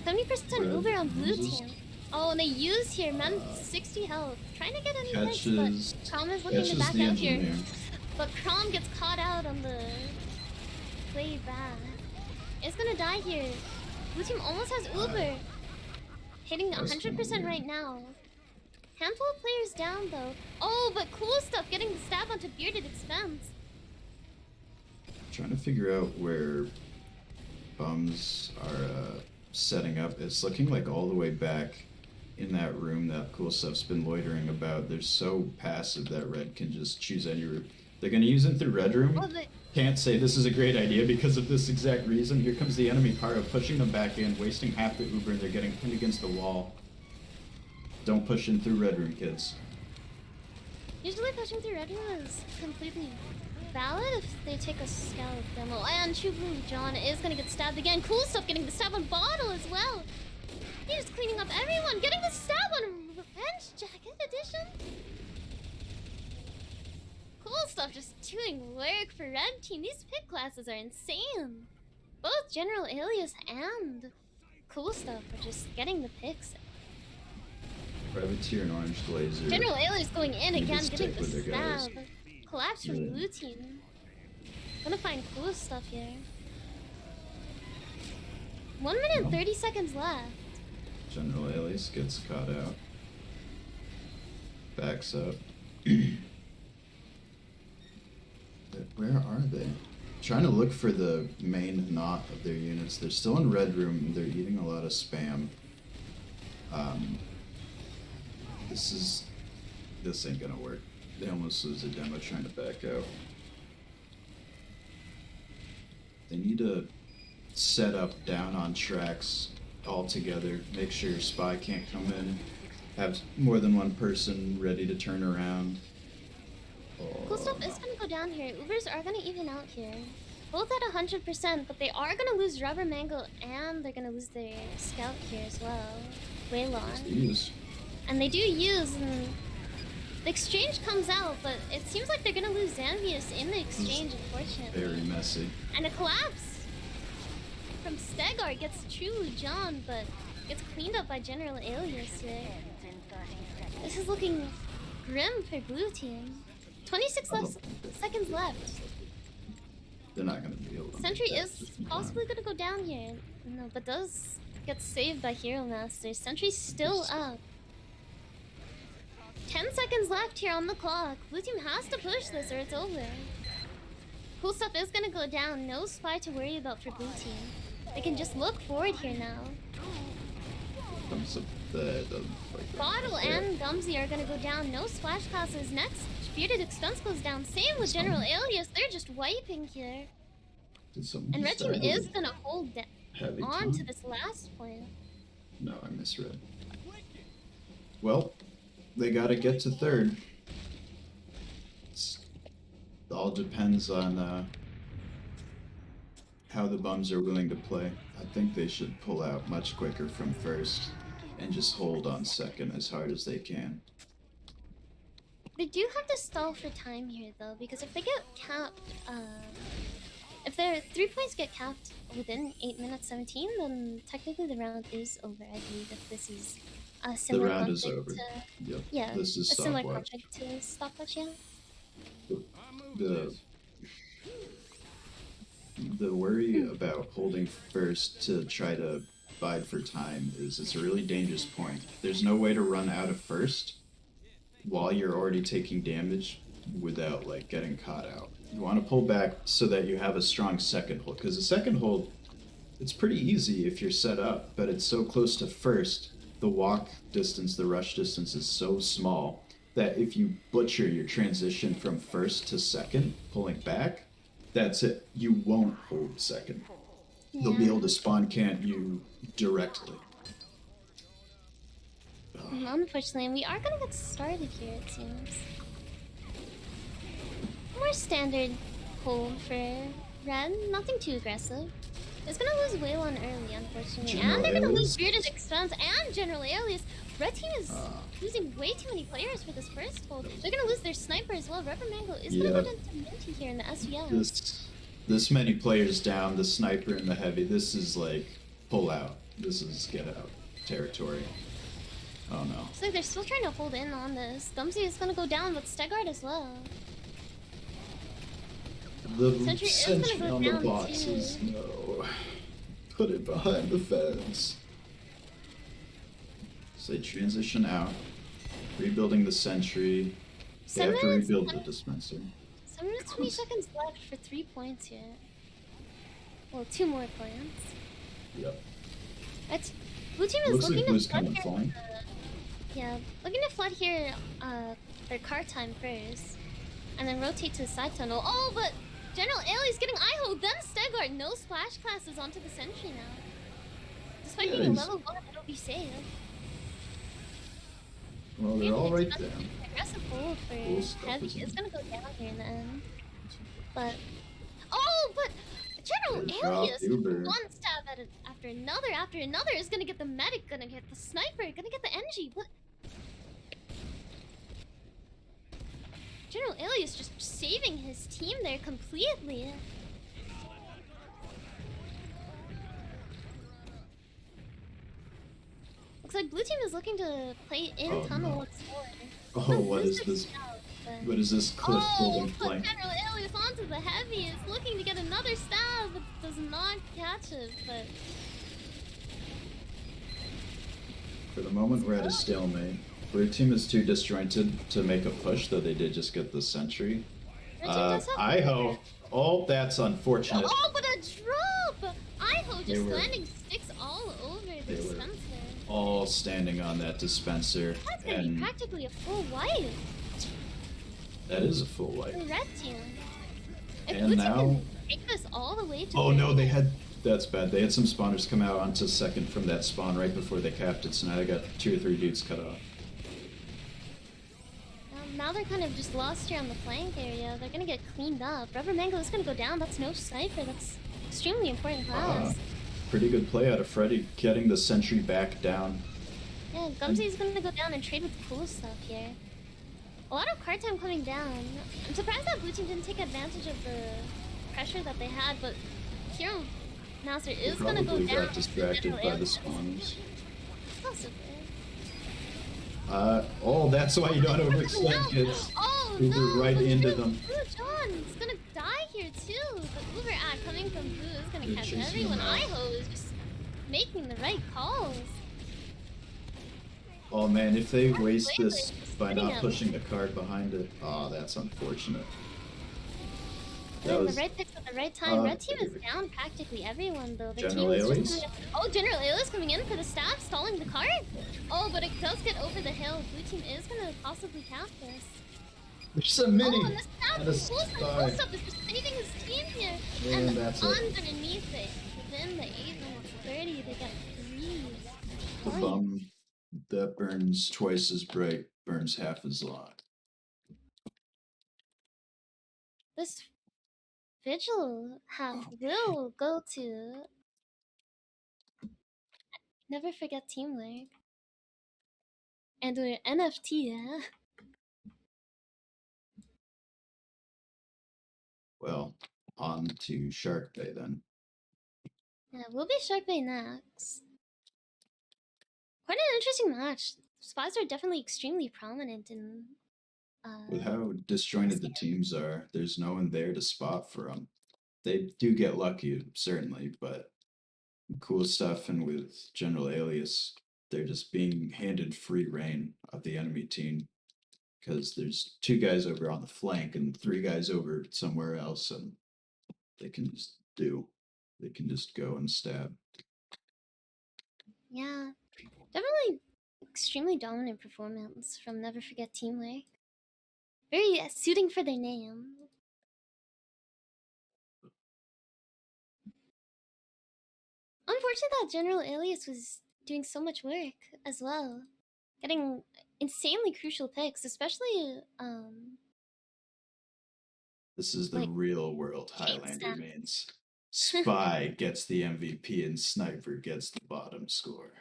70% Red Uber on blue uses- team. Oh, and they use here, man, 60 health. Trying to get any picks, Catches, but Crom is looking to catches back the out here. engineer. But Crom gets caught out on the way back. It's gonna die here. Blue team almost has Uber. Hitting That's 100% right now. Handful of players down though. Oh, but cool stuff getting the stab onto Bearded Expense. Trying to figure out where bums are setting up. It's looking like all the way back in that room that cool stuff's been loitering about. They're so passive that red can just choose any room. They're gonna use it through red room. Oh, but Can't say this is a great idea because of this exact reason. Here comes the enemy Pyro pushing them back in, wasting half the Uber, and they're getting pinned against the wall. Don't push in through red room, kids. usually pushing through red room is completely valid if they take a scout demo. And True Blue John is gonna get stabbed again. Cool stuff getting the stab on Bottle as well. He's just cleaning up everyone, getting the stab on Revenge Jacket Edition. Cool stuff just doing work for red team. These pick classes are insane. Both General Alias and Cool stuff are just getting the picks. Privateer and Orange Glazer. General Alias going in Need to again, stick getting the with their guys. stab. Collapse from Yeah. blue team. Gonna find cool stuff here. 1 minute No. 30 seconds left. General Alias gets caught out. Backs up. Where are they? Trying to look for the main knot of their units. They're still in red room. They're eating a lot of spam. This ain't gonna work. They almost lose a demo trying to back out. They need to set up down on tracks all together. Make sure your spy can't come in. have more than one person ready to turn around. Cool stuff is gonna go down here. Ubers are gonna even out here. Both at 100%, but they are gonna lose Rubber Mango and they're gonna lose their scout here as well. Waylon. Use. And they do use, and the exchange comes out, but it seems like they're gonna lose Xanvius in the exchange, unfortunately. Very messy. And a collapse from Stegar gets True John, but gets cleaned up by General Alias here. This is looking grim for blue team. 26 seconds left. They're not going to be able to. Sentry make that is just possibly going to go down here. No, but does get saved by Hero Master. Sentry's still up. 10 seconds left here on the clock. Blue team has to push this or it's over. Cool stuff is going to go down. No spy to worry about for blue team. They can just look forward here now. Comes up the Bottle and Gumsy are gonna go down. No splash classes. Next, Bearded Expense goes down. Same with General Alias. They're just wiping here. And Red Team is gonna hold on to this last point. No, I misread. Well, they gotta get to third. It all depends on how the bums are willing to play. I think they should pull out much quicker from first and just hold on second as hard as they can. They do have to stall for time here though, because if they get capped, if their 3 points get capped within 8 minutes 17, then technically the round is over. I believe if this is a similar The round is conflict over. to, Yep. yeah, This is a similar stopwatch. conflict to stopwatch, yeah. The worry about holding first to try to bide for time is it's a really dangerous point. There's no way to run out of first while you're already taking damage without like getting caught out. You want to pull back so that you have a strong second hold, because the second hold, it's pretty easy if you're set up, but it's so close to first. The walk distance, the rush distance is so small that if you butcher your transition from first to second, pulling back, that's it. You won't hold second. They'll be able to spawn can't you directly. Unfortunately, we are gonna get started here, it seems. More standard hold for Red, nothing too aggressive. It's gonna lose Waylon early, unfortunately. And they're gonna lose Bearded Expense and General Alias. Red team is losing way too many players for this first hold. They're gonna lose their sniper as well. Rubber Mango is gonna go down to Minty here in the SVS. This many players down, the sniper and the heavy, this is like pull out. This is get out territory. Oh no. Looks like they're still trying to hold in on this. Gumsy is gonna go down with Stegard as well. The Sentry is sentry gonna go on the down boxes, too. no. Put it behind the fence. So they transition out, rebuilding the sentry. They have to rebuild the dispenser. 7 minutes 20 seconds left for 3 points here. Well, 2 more points. Yep. That's blue team is Looks like looking blue's to flood coming here. flying. Yeah, looking to flood here. Their car time first, and then rotate to the side tunnel. Oh, but General Ali's getting eye-hold, then Stegard. No splash classes onto the sentry now. Despite being a level 1, it'll be safe. Well, they're all right there. Aggressive hold for Cool stuff, Heavy. isn't It's it? gonna go down here in the end. But but General They dropped Alias, Uber. one stab at it after another is gonna get the medic, gonna get the sniper, gonna get the NG. What? General Alias just saving his team there completely. Looks like blue team is looking to play in tunnel once more. Oh, what is this? What is this cliff building flank? General Alias onto the heavy is looking to get another stab, but does not catch it. But For the moment, we're at a stalemate. Blue team is too disjointed to make a push, though they did just get the sentry. Red team does have I hope. Oh, that's unfortunate. Oh, but a drop! Iho They just were- landing sticks all over the they were- dispenser. All standing on that dispenser, That's gonna be and practically a full wipe that is a full wipe. for red team. If And blue now- team can take this all the way to Oh red no, they team, had. That's bad. They had some spawners come out onto second from that spawn right before they capped it, so now they got 2 or 3 dudes cut off. now they're kind of just lost here on the flank area. They're gonna get cleaned up. Rubber Mango is gonna go down. That's no sniper. That's extremely important class. Pretty good play out of Freddy, getting the sentry back down. Yeah, Gumsy's gonna go down and trade with cool stuff here. A lot of card time coming down. I'm surprised that Blue Team didn't take advantage of the pressure that they had, but Hero Master is gonna go Probably down. got distracted by the spawners. Possibly. Oh, that's why you don't overextend kids. Oh Uber no! right Blue into John- them. Blue John's gonna die here too. The Uber ad coming from Blue is gonna They're catch chasing everyone. him out. Iho is just making the right calls. Oh man, if they waste Wait, this by hitting not him. pushing the card behind it, oh, that's unfortunate. Doing That was the right picks at the right time. Red team is favorite. down practically everyone though. Their General team is Alias? just oh, General Alias coming in for the stab, stalling the card. Oh, but it does get over the hill. Blue team is gonna possibly cap this. There's a mini Oh, and the stab and a full spy. up is just saving his team here. And And that's it. underneath it, within the 8 minutes 30, they get 3 The points. bum that burns twice as bright burns half as long. This Vigil half will go to Never Forget Teamwork. And we're NFT, yeah? Well, on to Sharkbay then. Yeah, we'll be Sharkbay next. Quite an interesting match. Spies are definitely extremely prominent in. With how disjointed the teams are, there's no one there to spot for them. They do get lucky, certainly, but cool stuff. And with General Alias, they're just being handed free reign of the enemy team because there's 2 guys over on the flank and 3 guys over somewhere else, and they can just go and stab. Yeah, definitely extremely dominant performance from Never Forget Teamwork. Very suiting for their name. Unfortunate that General Alias was doing so much work as well. Getting insanely crucial picks, especially This is the like, real world Highlander means. Spy gets the MVP and Sniper gets the bottom score.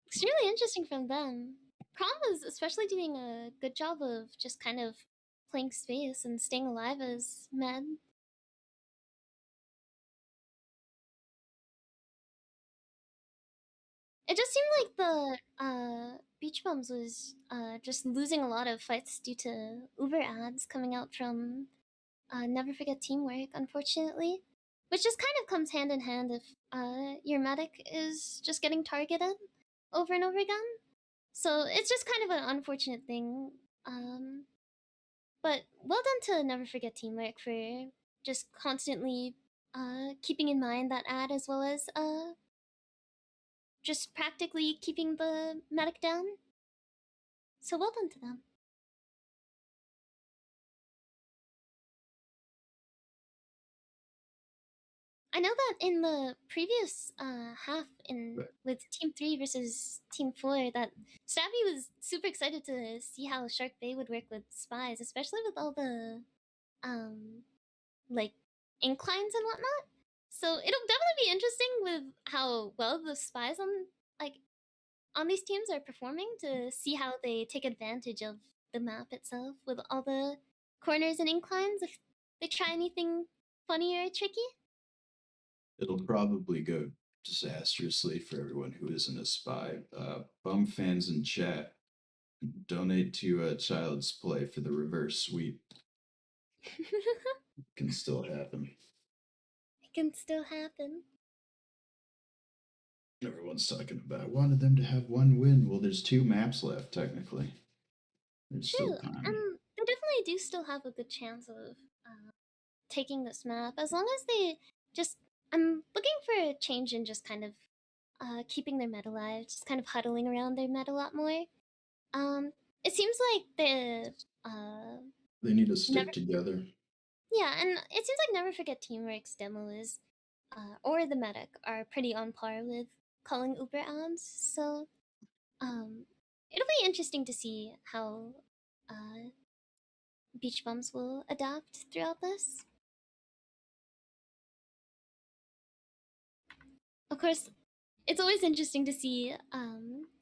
extremely interesting from them. Prom was especially doing a good job of just kind of playing space and staying alive as men. It just seemed like the Beach Bums was just losing a lot of fights due to Uber ads coming out from Never Forget Teamwork, unfortunately. Which just kind of comes hand in hand if your medic is just getting targeted over and over again. So it's just kind of an unfortunate thing. But well done to Never Forget Teamwork for just constantly keeping in mind that ad as well as just practically keeping the medic down. So well done to them. I know that in the previous half in Right. with Team 3 versus Team 4 that Stabby was super excited to see how Sharkbay would work with spies, especially with all the like inclines and whatnot. So it'll definitely be interesting with how well the spies on these teams are performing to see how they take advantage of the map itself with all the corners and inclines, if they try anything funny or tricky. It'll probably go disastrously for everyone who isn't a spy. Bum fans in chat, donate to Child's Play for the reverse sweep. Can still happen. It can still happen. Everyone's talking about, I wanted them to have 1 win. Well, there's 2 maps left, technically. There's True. still time. They definitely do still have a good chance of taking this map as long as they just. I'm looking for a change in just kind of keeping their meta alive, just kind of huddling around their meta a lot more. It seems like They need to stick Never- together. yeah, and it seems like Never Forget Teamwork's demo is or the medic are pretty on par with calling Uber ads. So it'll be interesting to see how uh, beach bums will adapt throughout this. Of course, it's always interesting to see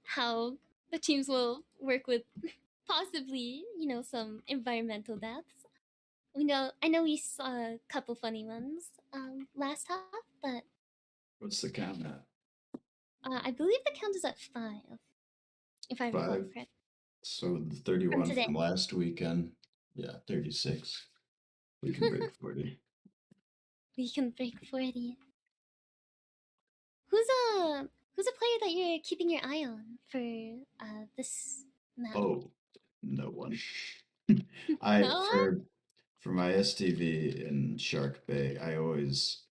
how the teams will work with possibly, some environmental deaths. I know we saw a couple funny ones last half, but What's the count at? I believe the count is at 5, if I recall 5. correctly. So the From 31 today. from last weekend. Yeah, 36. We can break 40. We can break 40. Who's a player that you're keeping your eye on for this map? Oh, no one. I No? for my STV in Sharkbay, I always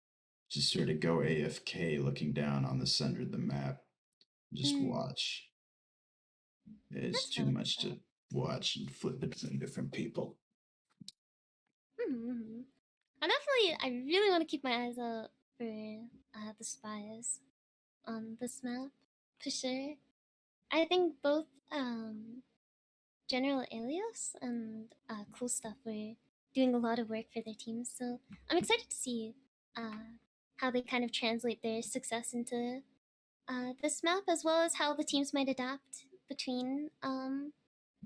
just sort of go AFK looking down on the center of the map. Just Mm, watch. It's that's too valid. much to watch and flip between different people. Mm-hmm. I really want to keep my eyes out for the spies on this map, for sure. I think both General Elias and Cool Stuff were doing a lot of work for their teams, so I'm excited to see how they kind of translate their success into this map, as well as how the teams might adapt between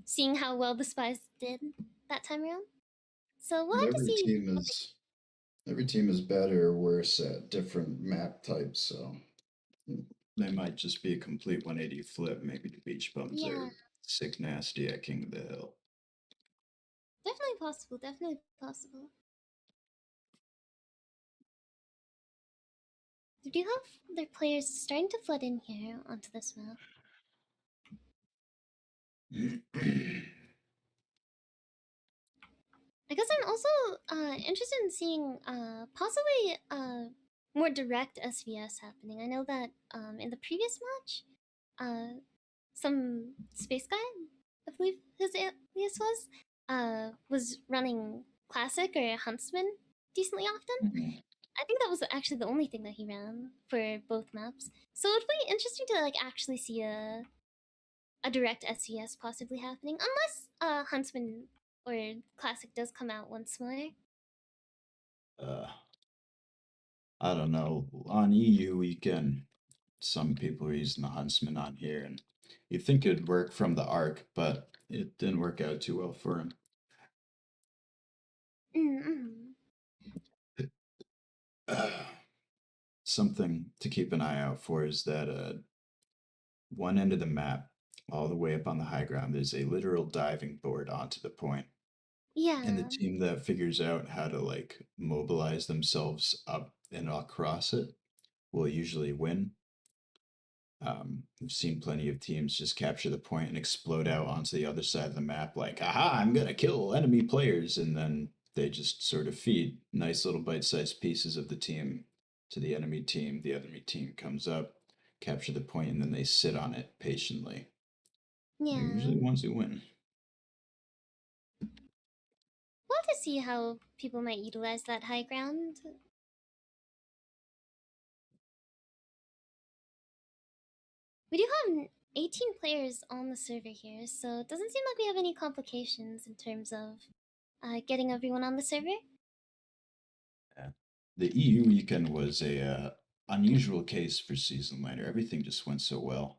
seeing how well the spies did that time around. So we'll And have to see. every team is better or worse at different map types, so they might just be a complete 180 flip. Maybe the beach bums Yeah, are sick nasty at King of the Hill. definitely possible. Definitely possible. They do have their players starting to flood in here onto this map. I guess I'm also interested in seeing possibly more direct SVS happening. I know that in the previous match, some space guy, I believe his alias was running classic or huntsman decently often. I think that was actually the only thing that he ran for both maps. So it'd be interesting to actually see a direct SVS possibly happening, unless huntsman or classic does come out once more. uh, I don't know. On EU weekend, some people are using the Huntsman on here, and you'd think it'd work from the arc, but it didn't work out too well for him. Mm-hmm. Something to keep an eye out for is that one end of the map, all the way up on the high ground, there's a literal diving board onto the point. And the Yeah. team that figures out how to mobilize themselves up and across it will usually win. We've seen plenty of teams just capture the point and explode out onto the other side of the map, like, aha, I'm gonna kill enemy players. And then they just sort of feed nice little bite sized pieces of the team to the enemy team. The enemy team comes up, capture the point, and then they sit on it patiently. They're Yeah. usually the ones who win. We'll have to see how people might utilize that high ground. We do have 18 players on the server here, so it doesn't seem like we have any complications in terms of getting everyone on the server. Yeah. The EU weekend was a unusual case for Seasonalander. Everything just went so well.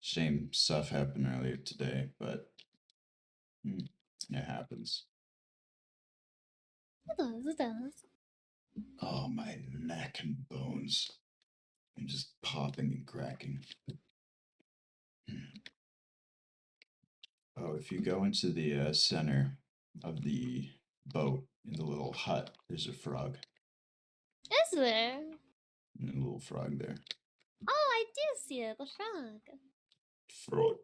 Shame stuff happened earlier today, but it happens. It does, it does. Oh, my neck and bones. I'm just popping and cracking. Oh, if you go into the center of the boat in the little hut, there's a frog. Is there? And a little frog there. Oh, I do see it, the frog. Frog.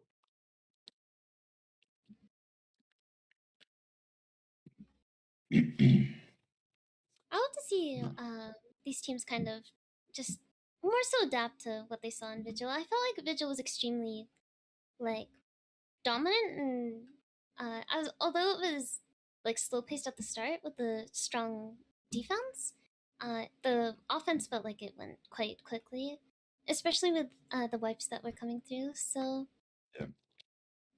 I hope to see these teams kind of just more so adapt to what they saw in Vigil. I felt like Vigil was extremely like dominant and although it was slow paced at the start with the strong defense, the offense felt like it went quite quickly, especially with the wipes that were coming through. So Yeah.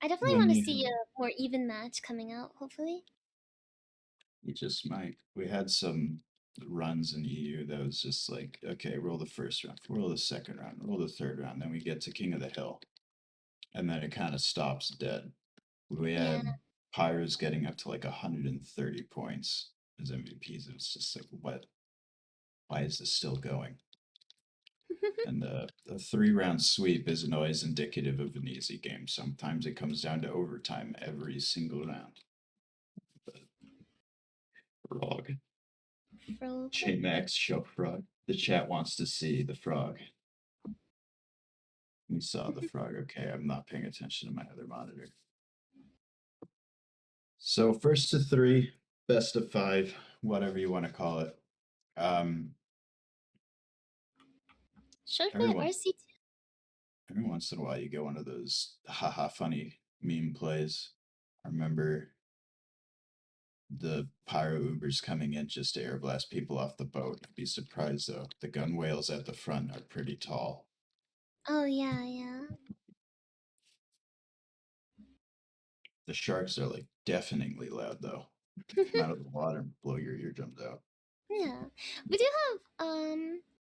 I definitely When want to you see a more even match coming out, hopefully. you just might. We had some runs in EU that was just like, okay, roll the first round, roll the second round, roll the third round, then we get to King of the Hill, and then it kind of stops dead. We Yeah. had Pyros getting up to like 130 points as MVPs. It was just like, what? Why is this still going? And the 3 round sweep isn't always indicative of an easy game. Sometimes it comes down to overtime every single round. But frog. Frog. Max show frog. The chat wants to see the frog. We saw the frog. Okay, I'm not paying attention to my other monitor. So first to 3, best of 5, whatever you want to call it. Sharkbay Everyone, RC2. every once in a while you get one of those haha funny meme plays. I remember the pyro ubers coming in just to air blast people off the boat. I'd be surprised though. The gun whales at the front are pretty tall. Oh, yeah, yeah. The sharks are like deafeningly loud though. Come out of the water and blow your eardrums out. Yeah. We do have,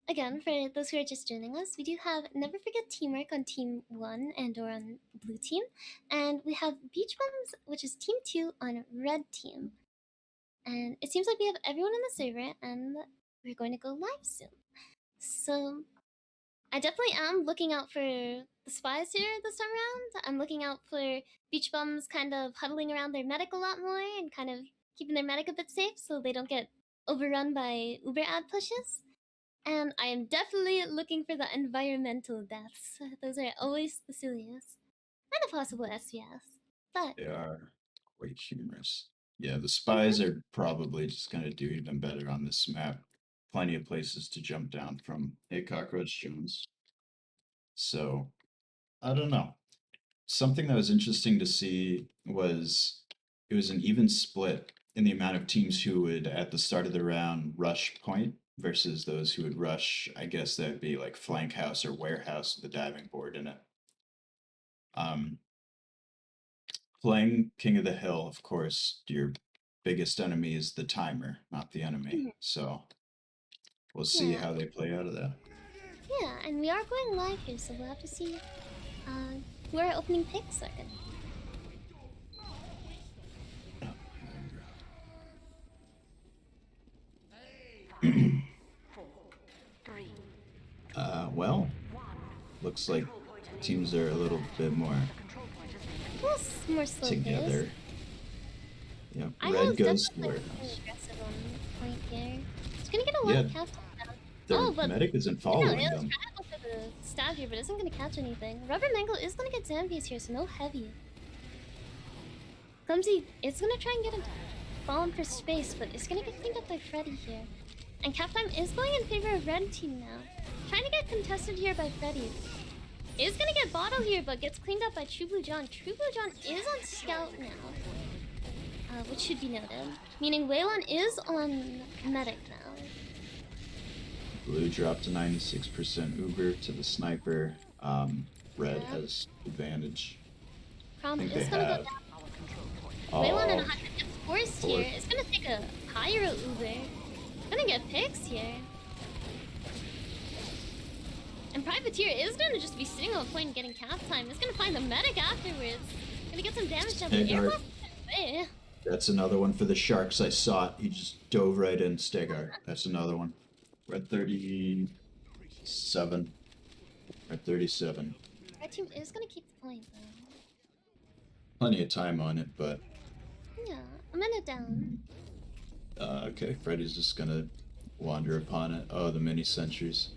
again, for those who are just joining us, we do have Never Forget Teamwork on Team 1 and or on Blue Team. And we have Beach Bums, which is Team 2 on Red Team. And it seems like we have everyone in the server, and we're going to go live soon. So I definitely am looking out for the spies here this time around. I'm looking out for Beach Bums kind of huddling around their medic a lot more and kind of keeping their medic a bit safe so they don't get overrun by Uber ad pushes. And I am definitely looking for the environmental deaths. Those are always the silliest. And a possible SVS. But They are quite humorous. Yeah, the spies are probably just gonna do even better on this map. Plenty of places to jump down from. Hey, Cockroach Jones. So, I don't know. Something that was interesting to see was it was an even split in the amount of teams who would, at the start of the round, rush point versus those who would rush, I guess that would be like flank house or warehouse with the diving board in it. Um, Playing King of the Hill, of course, your biggest enemy is the timer, not the enemy. So we'll see yeah, how they play out of that. yeah, and we are going live here, so we'll have to see who our opening picks are gonna be. 4, 3, Well, looks like teams are a little bit more control point has A been little more slow together. paced. Yep, I red was goes definitely warehouse. aggressive on point here. It's gonna get a lot Yeah, of cap down. their Oh, but medic isn't yeah, following yeah, let's them. try to go for the stab here, but isn't gonna catch anything. Rubber Mango is gonna get Zambies here, so no heavy. Clumsy is gonna try and get him falling for space, but it's gonna get cleaned up by Freddy here. And cap time is going in favor of red team now. Trying to get contested here by Freddy. Is gonna get bottle here, but gets cleaned up by True Blue John. True Blue John is on scout now, which should be noted. Meaning Waylon is on medic now. Blue dropped to 96% Uber to the sniper. Red has advantage. Crown think is they gonna have. go down. our control point. Waylon and Oh, 100 gets forced Lord. here. It's gonna take a pyro Uber. Gonna get picks here. And Privateer is gonna just be sitting on a point and getting cap time. It's gonna find the medic afterwards. Gonna get some damage down. Hey, Air Art. blast. That's another one for the Sharks. I saw it. He just dove right in. Stegart. That's another one. We're at 37. We're at 37. Our team is gonna keep the point though. Plenty of time on it, but Yeah, a minute down. okay. Freddy's just gonna wander upon it. Oh, the mini sentries.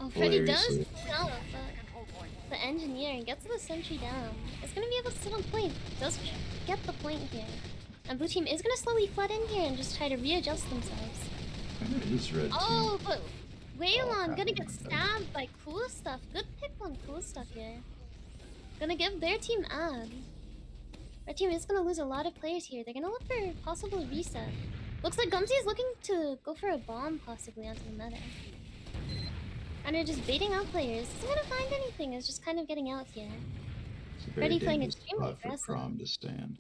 Oh, Freddy does Hilariously. pull out Control point. the engineer and gets the sentry down. It's gonna be able to sit on point. Does get the point here. And blue team is gonna slowly flood in here and just try to readjust themselves. It is red Oh, team. but Waylon crap. gonna get stabbed by cool stuff. Good pick on cool stuff here. Gonna give their team ad. Our team is gonna lose a lot of players here. They're gonna look for possible reset. Looks like Gumsy is looking to go for a bomb possibly onto the meta. And they're just baiting out players. Isn't gonna find anything. It's just kind of getting out here. It's a very Freddy playing dangerous extremely spot for aggressive. Crom to stand.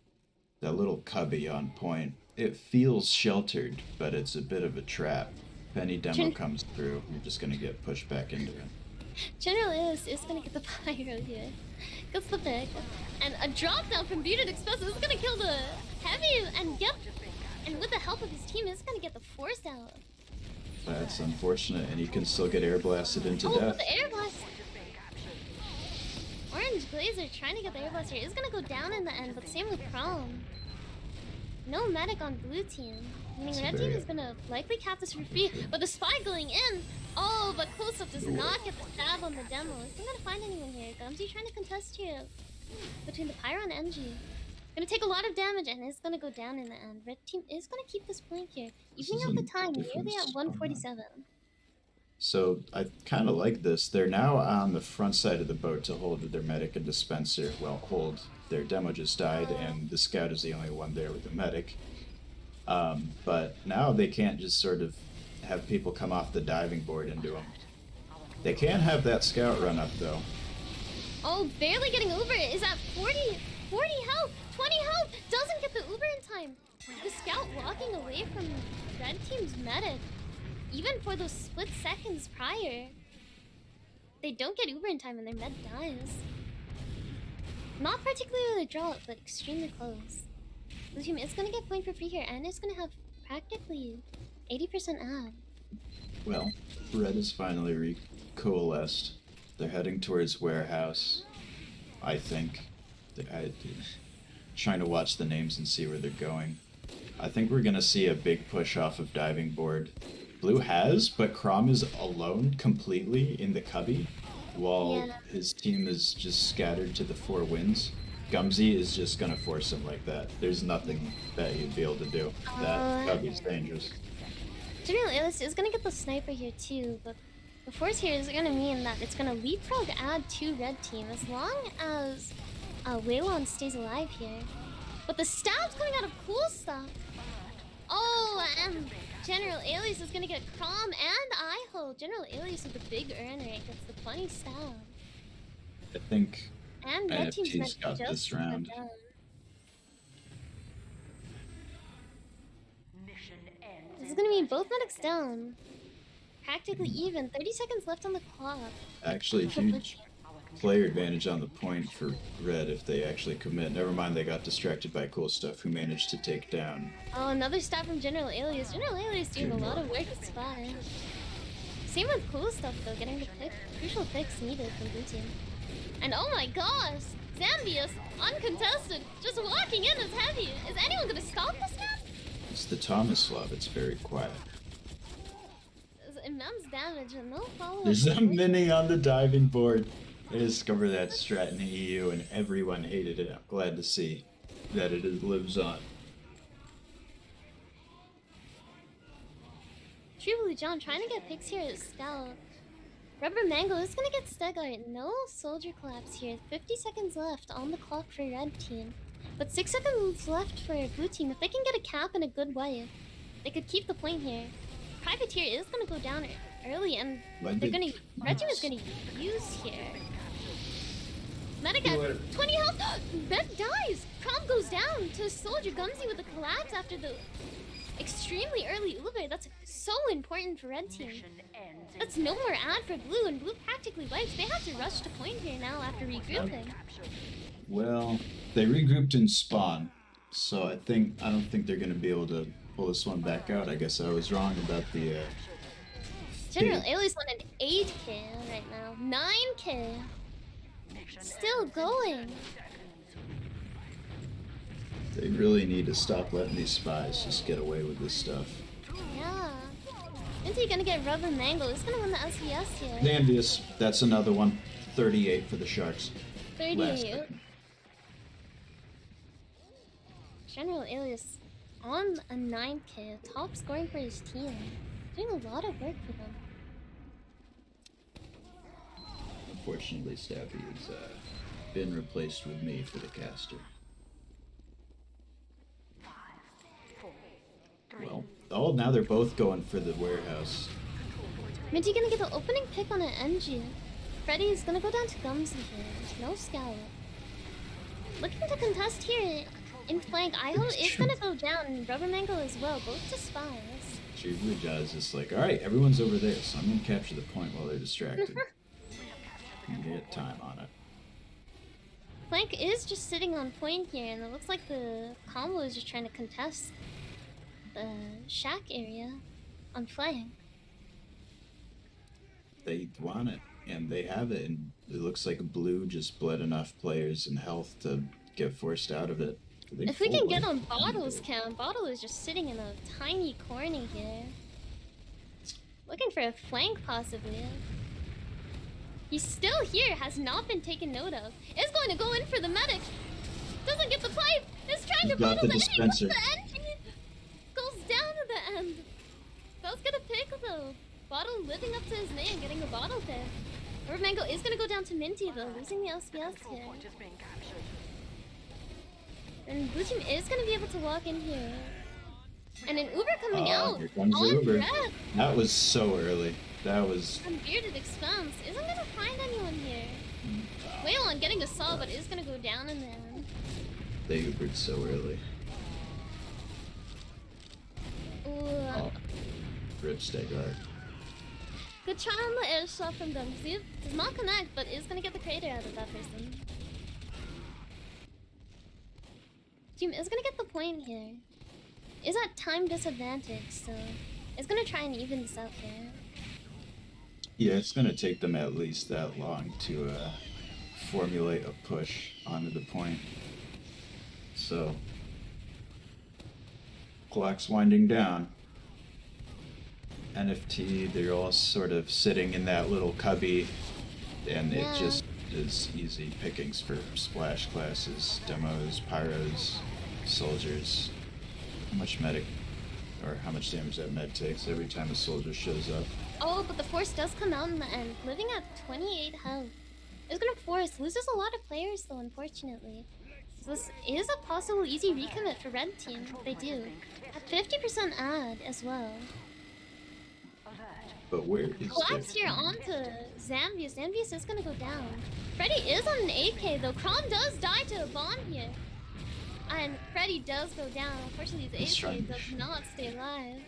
That little cubby on point. It feels sheltered, but it's a bit of a trap. If any demo comes through, you're just gonna get pushed back into it. General is gonna get the pyro here. Gets the pick. And a drop down from Bearded Express is gonna kill the heavy and with the help of his team is gonna get the force out. That's unfortunate, and he can still get air blasted into Oh, death. but the air blast. Orange Blazer trying to get the air blast here is gonna go down in the end, but same with Chrome. No medic on blue team. Meaning red team is gonna likely cap this for free, but the spy going in. Oh, but close up does not get the stab on the demo. Isn't gonna find anyone here. Gumsy trying to contest here between the Pyro and NG. Gonna take a lot of damage and is gonna go down in the end. Red team is gonna keep this point here. Evening out the time, nearly at 147. So I kind of like this. They're now on the front side of the boat to hold their medic and dispenser. Well, hold. Their demo just died, and the scout is the only one there with the medic. But now they can't just sort of have people come off the diving board into them. They can have that scout run up, though. Oh, barely getting Uber. Is at 40 health, 20 health. Doesn't get the Uber in time. The scout walking away from red team's medic. Even for those split seconds prior. They don't get Uber in time and their med dies. Not particularly a drop, but extremely close. Blue team is going to get point for free here, and it's going to have practically 80% ad. Well, red is finally coalesced. They're heading towards warehouse, I think. Trying to watch the names and see where they're going. I think we're going to see a big push off of diving board. Blue has, but Crom is alone completely in the cubby, while his team is just scattered to the four winds. Gumsy is just gonna force him like that. There's nothing that he'd be able to do. That cubby's dangerous. General Alice is gonna get the sniper here too, but the force here is gonna mean that it's gonna leapfrog add to red team as long as Waylon stays alive here. But the stab's coming out of cool stuff. Oh, and General Alias is gonna get Crom and Iho. General Alias with the big earn rate gets the 20 stab. I think And red team's NFT's got this round. This is gonna be both medics down. Practically even. 30 seconds left on the clock. Actually, huge player advantage on the point for red if they actually commit. Never mind, they got distracted by cool stuff who managed to take down. Oh, another stab from General Alias. General Alias doing a lot of work at spy. Same with cool stuff though, getting the crucial picks needed from blue team. And oh my gosh, Zambius, uncontested, just walking in as heavy. Is anyone gonna stop this man? It's the Tomislav, it's very quiet. There's immense damage and no follow-up. There's a mini on the diving board. I discovered that strat in the EU and everyone hated it. I'm glad to see that it lives on. True Blue John trying to get picks here at Scout. Rubber Mango is gonna get Stegart. No soldier collapse here. 50 seconds left on the clock for red team. But 6 seconds left for blue team. If they can get a cap in a good way, they could keep the point here. Privateer is gonna go down early and red team is gonna use here. Medic at 20 health. Red dies. Crom goes down to soldier Gumsy with a collapse after the extremely early Uber. That's so important for red team. That's no more ad for blue, and blue practically wipes. They have to rush to point here now after regrouping. Well, they regrouped in spawn, so I don't think they're gonna be able to pull this one back out. I guess I was wrong about the General Alias won an 8k right now. 9k. Still going. They really need to stop letting these spies just get away with this stuff. Yeah. Inti gonna get Rubber Mango. He's gonna win the SVS here. Zambius, that's another one. 38 for the Sharks. 38. General Alias on a 9k, top scoring for his team. Doing a lot of work for them. Unfortunately, Staffy has been replaced with me for the caster. Well, now they're both going for the warehouse. Minty gonna get the opening pick on an NG. Freddy's gonna go down to Gumsy here. There's no scallop. Looking to contest here in flank. Iho is gonna go down, and Rubber Mango as well, both to spies. She really does. It's like, all right, everyone's over there, so I'm gonna capture the point while they're distracted. And get time on it. Flank is just sitting on point here, and it looks like the combo is just trying to contest the shack area on flank. They want it, and they have it, and it looks like blue just bled enough players in health to get forced out of it. If we can get on Bottle's count, Bottle is just sitting in a tiny corner here. Looking for a flank, possibly. He's still here, has not been taken note of. Is going to go in for the medic. Doesn't get the pipe. Is trying to bottle the dispenser. end. Goes down to the end. Does get a pick though. Bottle living up to his name, getting a bottle pick. Rubber Mango is going to go down to Minty though, losing the LCS here. Point is being captured. And Blue Team is going to be able to walk in here. And an Uber coming out. Here comes the on Uber. Red. That was so early. That was. On Bearded Expanse. Isn't going to find anyone here. Waylon getting the saw, but is going to go down in the end. They Ubered so early. Ooh. Oh. Rip Stegard. Good try on the air shot from them. See, does not connect, but is going to get the crater out of that person. Team is going to get the point here. Is at time disadvantage, so it's going to try and even this out here. Yeah, it's gonna take them at least that long to formulate a push onto the point. So, clock's winding down. NFT, they're all sort of sitting in that little cubby, and Yeah. it just is easy pickings for splash classes, demos, pyros, soldiers. How much medic, or how much damage that med takes every time a soldier shows up. Oh, but the Force does come out in the end, living at 28 health. It's gonna Force, loses a lot of players though, unfortunately. So this is a possible easy recommit for Red Team, if they do. At 50% add as well. But where is Collapse their- here onto Zambius. Zambius is gonna go down. Freddy is on an AK though. Crom does die to a bomb here. And Freddy does go down. Unfortunately, his He's AK trying- does not stay alive.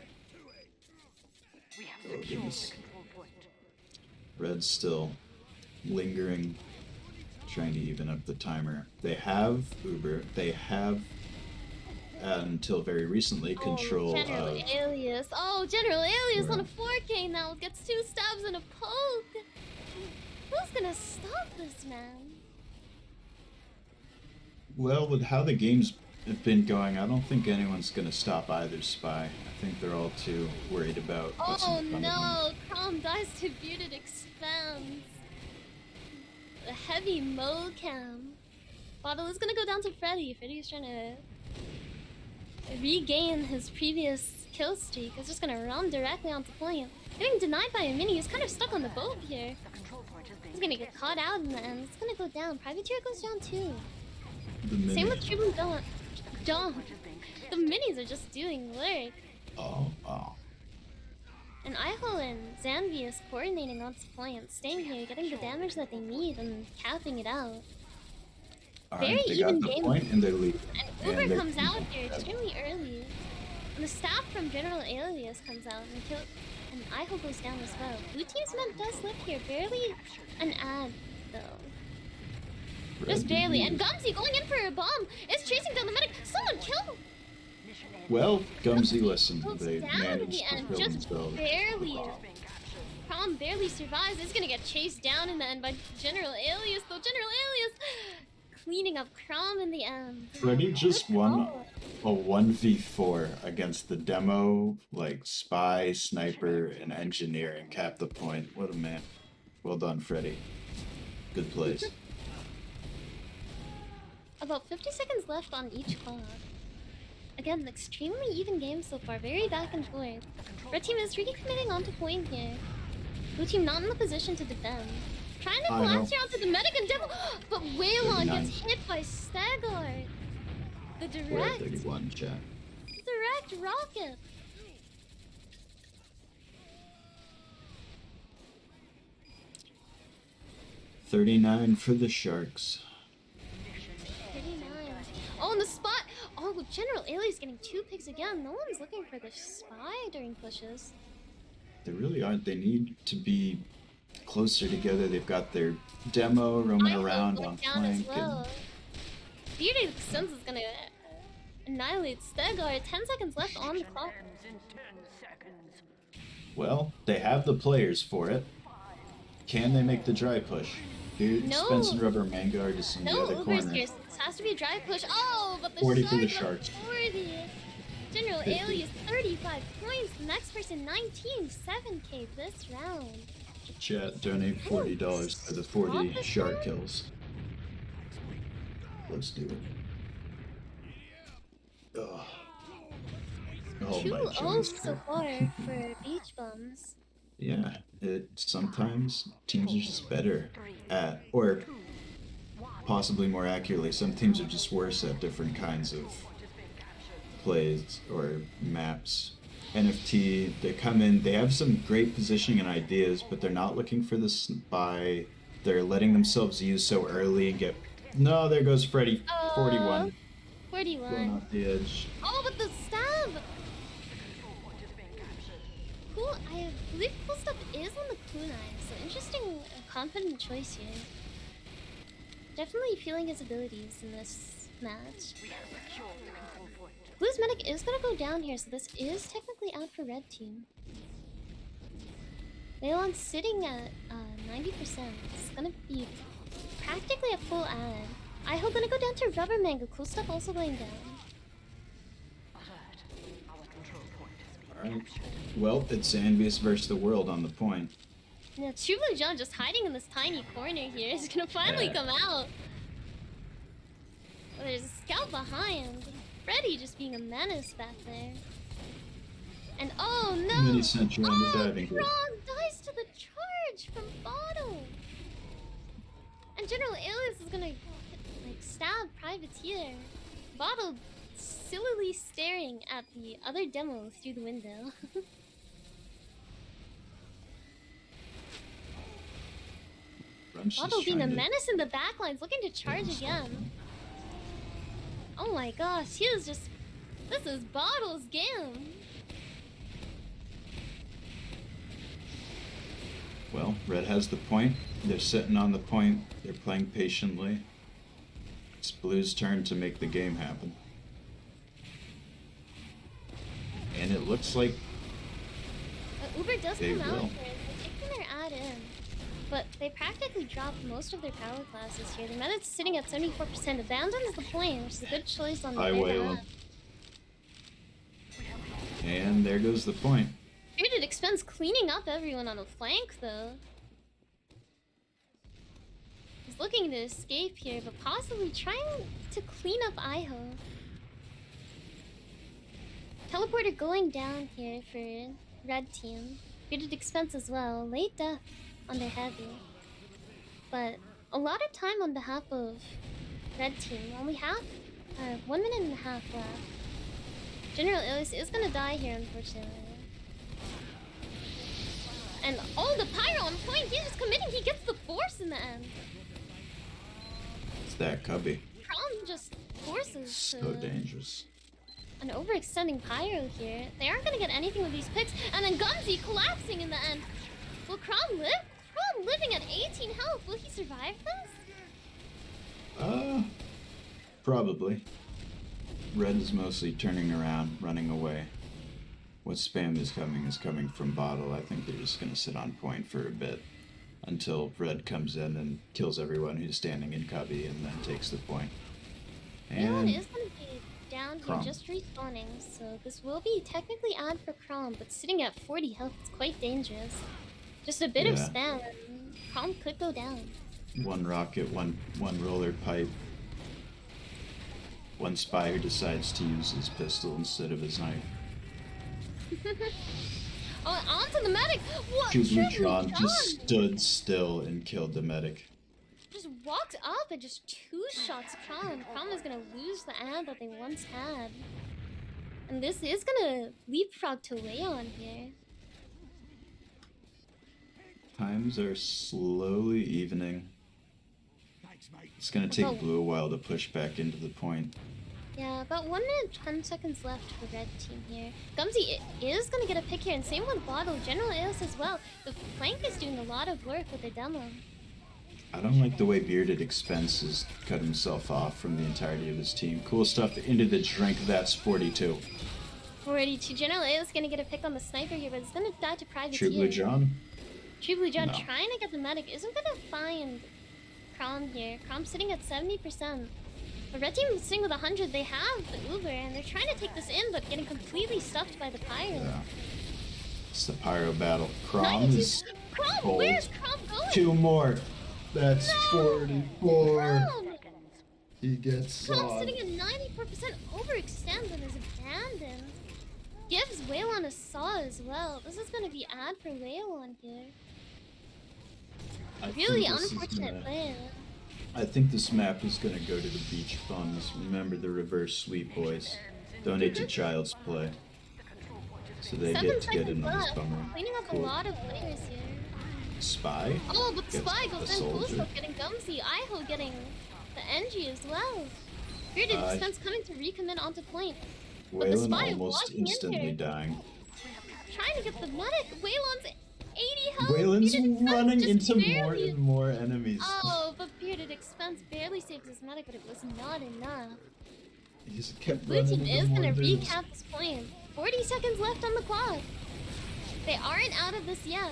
We have Oh, secured goodness. the control point. Red's still lingering, trying to even up the timer. They have Uber. They have, until very recently, control General of. Alias. Oh, General Alias on a Yeah. 4K now. Gets 2 stabs and a poke. Who's gonna stop this man? Well, with how the games have been going, I don't think anyone's going to stop either spy. I think they're all too worried about what's Oh in front of them. no, Crom dies to Bearded Expanse. The heavy Mocam. Bottle is gonna go down to Freddy. Freddy's trying to regain his previous kill streak. It's just gonna run directly onto point. Getting denied by a mini. He's kind of stuck on the boat here. The control point is being He's gonna get caught out in the end. It's gonna go down. Privateer goes down too. The mini. Same with Tribune Dawn. point is being The minis are just doing work. Oh. And Iho and Zambius coordinating onto point, staying here, getting the damage that they need, and capping it out. All Very right, they even got the game. point and they're leading. And And Uber they're- comes out here extremely early. And the staff from General Alias comes out and kills. And Iho goes down as well. Blue Team's men does live here, barely an ad though. Just barely. And Gumsy going in for a bomb is chasing down the medic. Someone kill! mission A. Well, Gumsy, listen, Goes they down in managed the to end, kill just themselves. barely. Being captured. Prom barely survives. It's gonna get chased down in the end by General Alias, though. General Alias cleaning up Crom in the end. Freddy just Good won call. a 1v4 against the demo, like spy, sniper, and engineer, and capped the point. What a man. Well done, Freddy. Good place. About 50 seconds left on each clock. Again, extremely even game so far, very back and forth. Red team is really committing onto point here. Blue team not in the position to defend. Trying to I know. collapse here onto the medic and devil, but Waylon 39. gets hit by Stagard. The We're at direct 31, chat. rocket. $39 for the Sharks. 39. Oh, General Ailey's getting 2 picks again. No one's looking for the spy during pushes. They really aren't. They need to be closer together. They've got their demo roaming Iho around going on down as flank. well. Bearded Sense is gonna annihilate Stegar. 10 seconds left on the clock. Ends in 10 seconds. Well, they have the players for it. Can they make the dry push? Dude, No. Spence and Rubber Mango are just in the No other Ubers corner. here. So this has to be a dry push. Oh, but the 40 for the Sharks. Sharks. 40. General 50. Ailey is 35 points. The next person 19. 7k this round. Chat, donate $40 for the 40 Stop shark this kills. Let's do it. Ugh. Oh my 2-0 goodness. so far for Beach Bums. Yeah, it sometimes teams are just better at, or possibly more accurately, some teams are just worse at different kinds of plays or maps. NFT, they come in, they have some great positioning and ideas, but they're not looking for the spy. They're letting themselves use so early and get. No, there goes Freddy. 41. 41. Going off the edge. Oh, but the stab! Cool, I believe Cool Stuff is on the kunai, so interesting, confident choice here. Definitely feeling his abilities in this match. Blue's medic is gonna go down here, so this is technically out for red team. Leilon's sitting at 90%. It's gonna be practically a full ad. Iho gonna go down to Rubber Mango. Cool Stuff also going down. Alright. Well, it's Anvius versus the world on the point. Now, True Blue John just hiding in this tiny corner here is gonna finally come out. Oh, there's a scout behind. Freddy just being a menace back there. And oh no! Mini sentry on the diving board. Kron dies to the charge from Bottle! And General Alias is gonna like stab Privateer. Bottle sillily staring at the other demo through the window. Bottle being a menace in the backlines, looking to charge again. Oh my gosh, he is just. This is Bottle's game. Well, Red has the point. They're sitting on the point. They're playing patiently. It's Blue's turn to make the game happen. And it looks like Uber does they come out will. here. They're taking their ad in. But they practically dropped most of their power classes here. The meta's sitting at 74%. Abandons the point, which is a good choice on I their wail behalf. him. And there goes the point. Bearded Expense cleaning up everyone on the flank, though. He's looking to escape here, but possibly trying to clean up Iho. Teleporter going down here for red team. Bearded Expense as well. Late death on their heavy. But a lot of time on behalf of red team. Only 1 minute and a half left. General Ilias is gonna die here, unfortunately. And oh, the Pyro on point! He's just committing, he gets the force in the end. It's that Cubby. Krom just forces So dangerous. an overextending Pyro here. They aren't gonna get anything with these picks. And then Gunzi collapsing in the end. Will Krom live? Krom living at 18 health. Will he survive this? Probably. Red is mostly turning around, running away. What spam is coming from Bottle. I think they're just gonna sit on point for a bit until Red comes in and kills everyone who's standing in Cubby and then takes the point. Leon And is gonna be down here, Krom. just respawning, so this will be technically ad for Krom, but sitting at 40 health is quite dangerous. Just a bit of Yeah. spam, and Krom could go down. one rocket, one roller pipe. One spy who decides to use his pistol instead of his knife. Oh, onto the medic! What? True True John John just stood still and killed the medic. just walked up and just two-shots Krom. Krom is gonna lose the ad that they once had. And this is gonna leapfrog to Leon here. Times are slowly evening. It's gonna take Oh. Blue a while to push back into the point. Yeah, about 1 minute 10 seconds left for red team here. Gumsy is gonna get a pick here, and same with Bottle. General AOS as well. The flank is doing a lot of work with the demo. I don't like the way Bearded Expense has cut himself off from the entirety of his team. Cool stuff into the drink. That's 42. 42. General AOS gonna get a pick on the sniper here, but it's gonna die to Privateer. True Blue John? True Blue John No. trying to get the medic isn't gonna find Crom here. Crom's sitting at 70%. The red team is sitting with 100. They have the Uber, and they're trying to take this in, but getting completely stuffed by the Pyro. Yeah. It's the Pyro battle. Crom 92. is Crom, cold. where's Crom going? 2 more. That's No! 44. Crom! He gets Crom's sawed. sitting at 94%, overextends and is abandoned. Gives Waylon a saw as well. This is gonna be ad for Waylon here. I Really think this is unfortunate gonna- play. I think this map is gonna go to the beach funds. Remember the reverse sweep, boys. Donate to Child's Play. So they 7 get to get seconds in on this left. bummer. Cleaning up Cool. a lot of players here. Spy? Oh, but Gets Spy a goes in. soldier. Cool getting Gumsy. Iho getting the NG as well. Bearded Expense coming to recommit onto point. But the Waylon Spy almost walking in instantly here. dying. Trying to get the medic. Waylon's 80 health. Waylon's Bearded Expense running just into more barely- and more enemies. Oh, but Bearded Expense barely saved his medic, but it was not enough. He just kept Blue running team into is more gonna dudes. recap this point. 40 seconds left on the clock. They aren't out of this yet.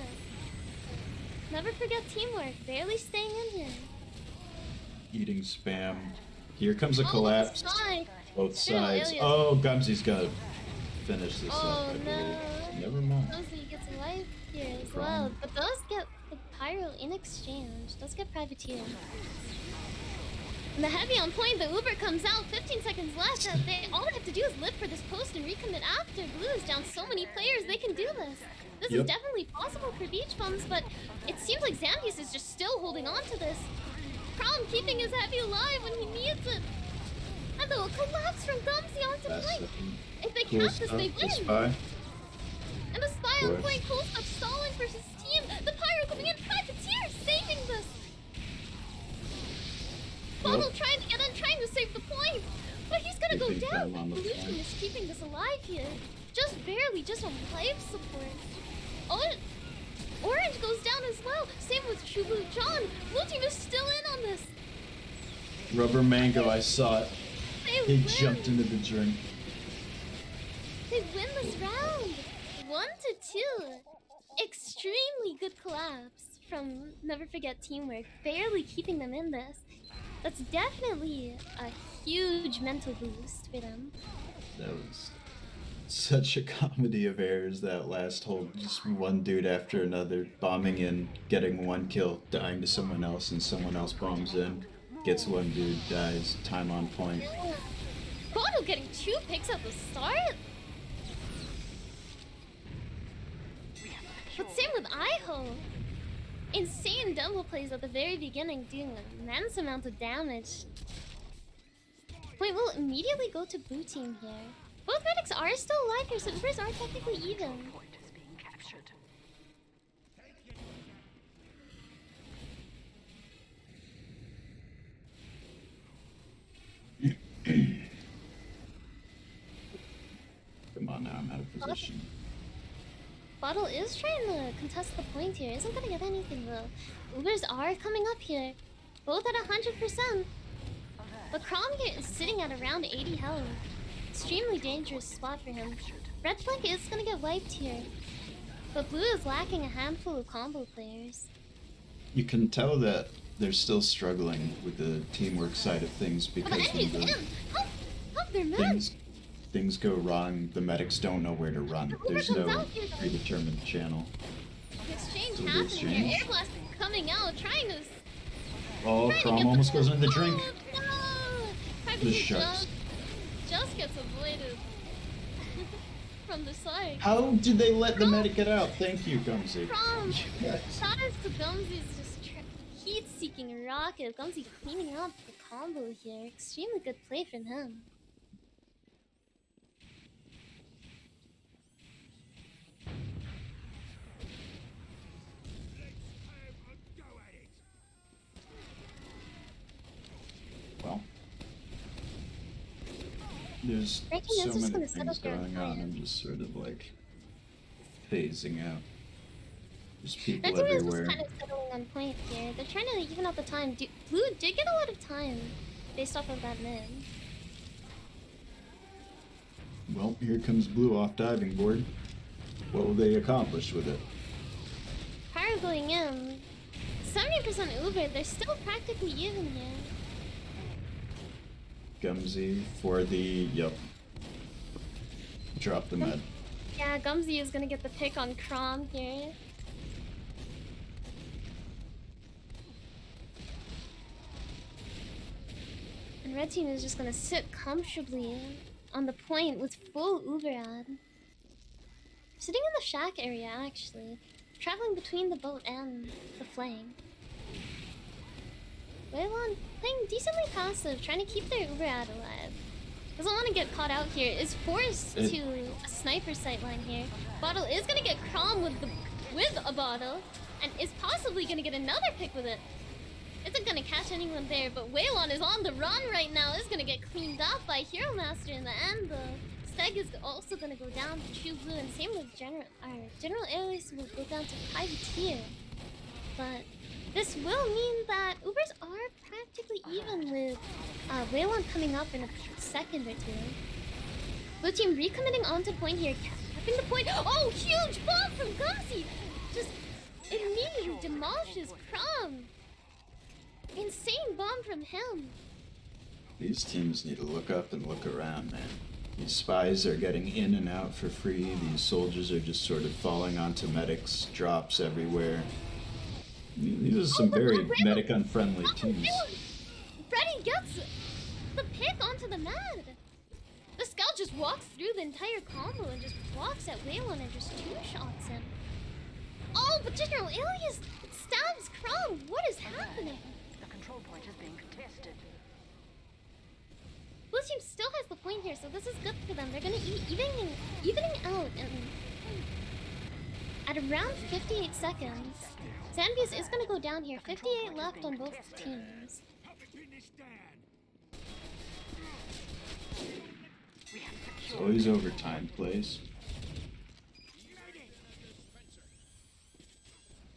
Never forget teamwork. Barely staying in here. Eating spam. Here comes a Oh, collapse. the Spy. Both General sides. Alias. Oh, Gumsy's gonna finish this Oh, up, I no. believe. Never mind. Gumsy gets a life here as From- well, but does get the Pyro in exchange. Does get Privateer. And the heavy on point, the Uber comes out, 15 seconds left. All they have to do is live for this post and recommit after. Blue is down so many players, they can do this. This is Yep. definitely possible for beach bums, but it seems like Zambius is just still holding on to this. Crown keeping his heavy alive when he needs it. And the collapse from Gumsy onto That's point. If they cool catch this, stuff. they The win. Spy. And the Spy Of on course. point, cool stuff stalling for his team. The Pyro coming in, Privateer saving this. Bottle trying to get in, trying to save the point. But he's gonna go Keeping down. them on the Blue team point. is keeping this alive here. Just barely, just on life support. Orange goes down as well. Same with True Blue John. Blue team is still in on this. Rubber Mango, I saw it. They He win. jumped into the drink. They win this round. 1-2. Extremely good collapse from Never Forget Teamwork. Barely keeping them in this. That's definitely a huge mental boost for them. That was such a comedy of errors, that last hold. Just one dude after another, bombing in, getting one kill, dying to someone else, and someone else bombs in, gets one dude, dies, time on point. Bottle getting 2 picks at the start? But same with Iho. Insane double plays at the very beginning, doing an immense amount of damage. Point will immediately go to blue team here. Both medics are still alive here, so Ubers are technically even. Point is being captured. Come on now, I'm out of position. Bottle is trying to contest the point here. Isn't gonna get anything though. Ubers are coming up here. Both at 100%. But Crom here is sitting at around 80 health. Extremely dangerous spot for him. Red flank is gonna get wiped here. But blue is lacking a handful of combo players. You can tell that they're still struggling with the teamwork side of things But the because enemy's when in! the Help their men! things go wrong, the medics don't know where to run. Uber There's comes no out here, though. predetermined channel. The exchange So the happening exchange. here. Air blast coming out, trying to Oh, trying to Crom get almost goes into the Oh, drink. No! Private The Jet sharks. just gets avoided from the side. How did they let the medic get out? Thank you, Gumsy. From Yes. shout outs to Gumsy's just heat-seeking rocket. Gumsy cleaning up the combo here. Extremely good play from him. Well, There's Breaking so is just many gonna set things up your going on. client. I'm just sort of like phasing out. There's Red people team is just everywhere. kind of settling on point here. They're trying to even out the time. Blue did get a lot of time based off of that mid. Well, here comes Blue off diving board. What will they accomplish with it? Pyro going in. 70% Uber. They're still practically even here. Gumsy for the drop the med. Yeah, Gumsy is gonna get the pick on Crom here. And red team is just gonna sit comfortably on the point with full Uber ad. Sitting in the shack area actually. Traveling between the boat and the flank. Waylon playing decently passive, trying to keep their Uber ad alive. Doesn't want to get caught out here. Is forced to a sniper sight line here. Bottle is gonna get Crom with a bottle, and is possibly gonna get another pick with it. Isn't gonna catch anyone there, but Waylon is on the run right now. Is gonna get cleaned up by Hero Master in the end though. Steg is also gonna go down to True Blue, and same with General Alias will go down to privateer. But this will mean that Ubers are practically even with Waylon coming up in a second or two. Blue team recommitting onto point here, capping the point. Oh, huge bomb from Gumsy! Just immediately demolishes Crom. Insane bomb from him. These teams need to look up and look around, man. These spies are getting in and out for free. These soldiers are just sort of falling onto medics, drops everywhere. These are some very medic-unfriendly teams. Freddy gets the pick onto the mat. The scout just walks through the entire combo and just walks at Waylon and just two-shots him. Oh, but General Alias stabs Crom. What is happening? The control point is being contested. Blue team still has the point here, so this is good for them. They're gonna evening out and at around 58 seconds. Zambius is gonna go down here. 58 left on both teams. It's always overtime plays.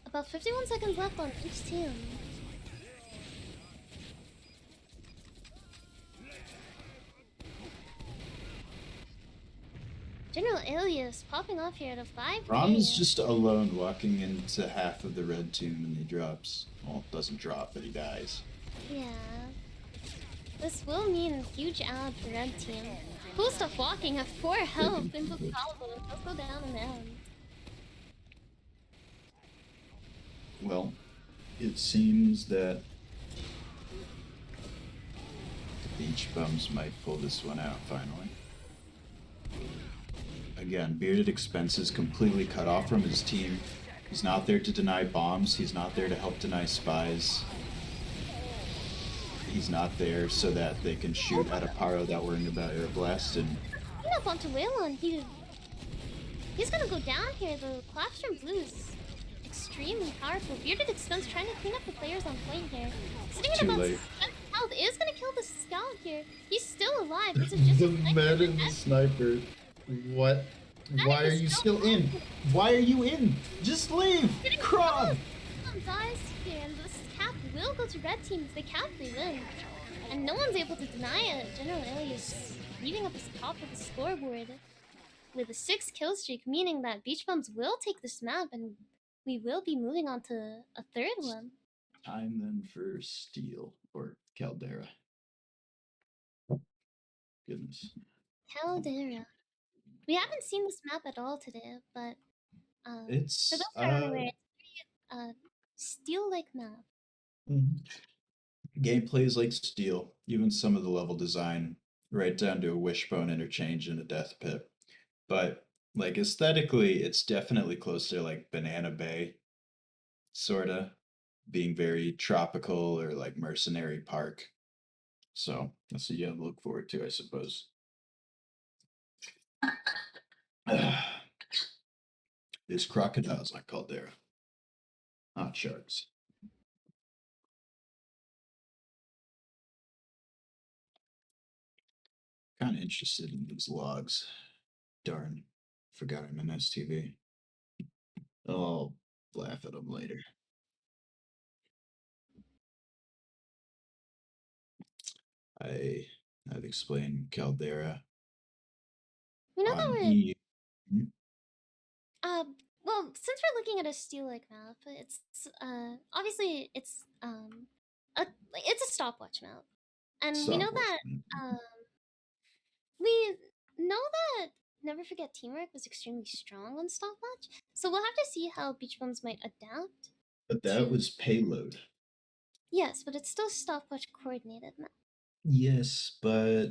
About 51 seconds left on each team. General Alias popping off here at a 5. Rom is just alone walking into half of the red team and he drops. Well, doesn't drop, but he dies. Yeah. This will mean huge ad for red team. Cool stuff walking at 4 health into the combo. Let's go down and end. Well, it seems that the beach bums might pull this one out finally. Again, Bearded Expenses completely cut off from his team. He's not there to deny bombs. He's not there to help deny spies. He's not there so that they can shoot at a pyro that worrying about air blast. And Clean up onto Waylon. He's gonna go down here. The collapse from Blue is extremely powerful. Bearded Expense trying to clean up the players on point here. Sitting at too about late. 7 health is gonna kill the scout here. He's still alive. This is just The a med and the sniper. What? Why are you still in? Why are you in? Just leave! Crom! Dies here, and this cap will go to red team. If they cap, they win. And no one's able to deny it. General Alias leading up the top of the scoreboard with a 6 kill streak, meaning that Beach Bums will take this map, and we will be moving on to a third one. Time then for Steel or Caldera. Goodness. Caldera. We haven't seen this map at all today, but It's for those that are unaware, it's a pretty steel-like map. gameplay is like Steel, even some of the level design, right down to a wishbone interchange and a death pit. But like aesthetically, it's definitely closer to like Banana Bay, sorta, being very tropical or like Mercenary Park. So that's what you have to look forward to, I suppose. There's crocodiles on Caldera, not sharks. Kind of interested in these logs. Darn, forgot I'm in STV. I'll laugh at them later. I've explained Caldera We know on that we're E. Hmm? well, since we're looking at a steel-like map, it's obviously it's a stopwatch map, and we know Stopwatch. that we know that Never Forget Teamwork was extremely strong on stopwatch. So we'll have to see how beach bums might adapt But that to. was payload. Yes, but it's still stopwatch coordinated map. Yes, but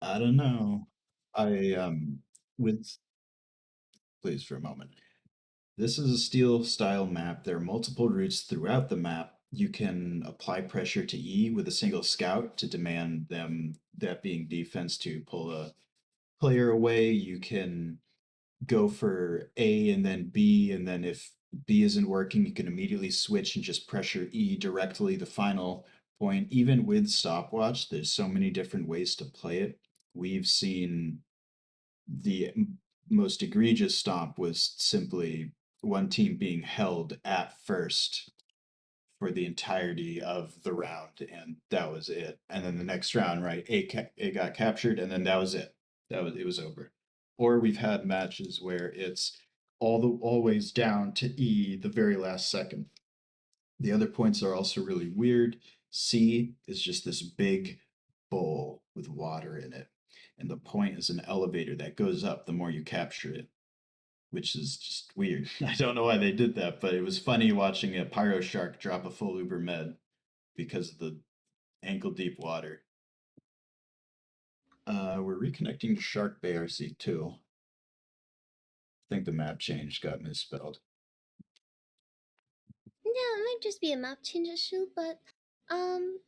I don't know. I with please for a moment. This is a steel style map. There are multiple routes throughout the map. You can apply pressure to E with a single scout to demand them, that being defense, to pull a player away. You can go for A and then B, and then if B isn't working, you can immediately switch and just pressure E directly, the final point. Even with stopwatch, there's so many different ways to play it. We've seen the most egregious stomp was simply one team being held at first for the entirety of the round, and that was it. And then the next round, right, A got captured, and then that was it. It was over. Or we've had matches where it's always down to E the very last second. The other points are also really weird. C is just this big bowl with water in it, and the point is an elevator that goes up the more you capture it, which is just weird. I don't know why they did that, but it was funny watching a pyro shark drop a full uber med because of the ankle deep water. We're reconnecting to Sharkbay RC2. I think the map change got misspelled. Yeah, it might just be a map change issue, but um,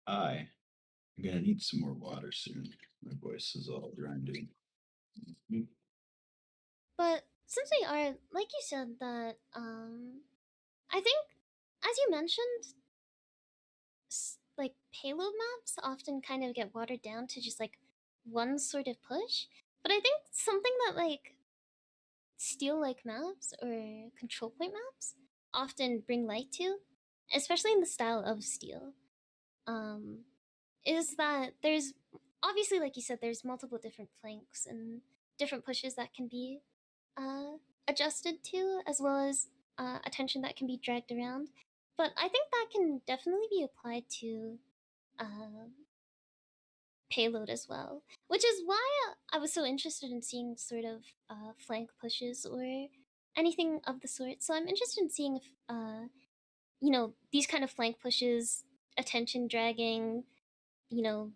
I'm gonna need some more water soon. My voice is all grinding. but since we are, like you said, that I think, as you mentioned, like payload maps often kind of get watered down to just like one sort of push. But I think something that like steel like maps or control point maps often bring light to, especially in the style of steel, um, is that there's obviously, like you said, there's multiple different flanks and different pushes that can be uh, adjusted to, as well as attention that can be dragged around. But I think that can definitely be applied to uh, payload as well, which is why I was so interested in seeing sort of flank pushes or anything of the sort. So I'm interested in seeing if these kind of flank pushes, attention dragging, you know,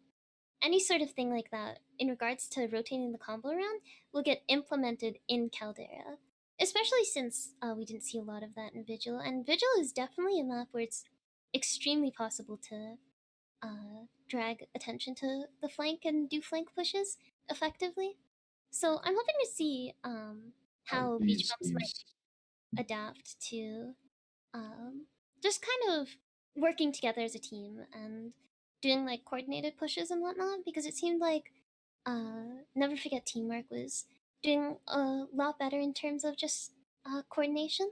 any sort of thing like that in regards to rotating the combo around will get implemented in Caldera. Especially since we didn't see a lot of that in Vigil, and Vigil is definitely a map where it's extremely possible to drag attention to the flank and do flank pushes effectively. So I'm hoping to see Oh, how beach these bumps might these adapt to just kind of working together as a team and doing like coordinated pushes and whatnot, because it seemed like Never Forget Teamwork was doing a lot better in terms of just coordination.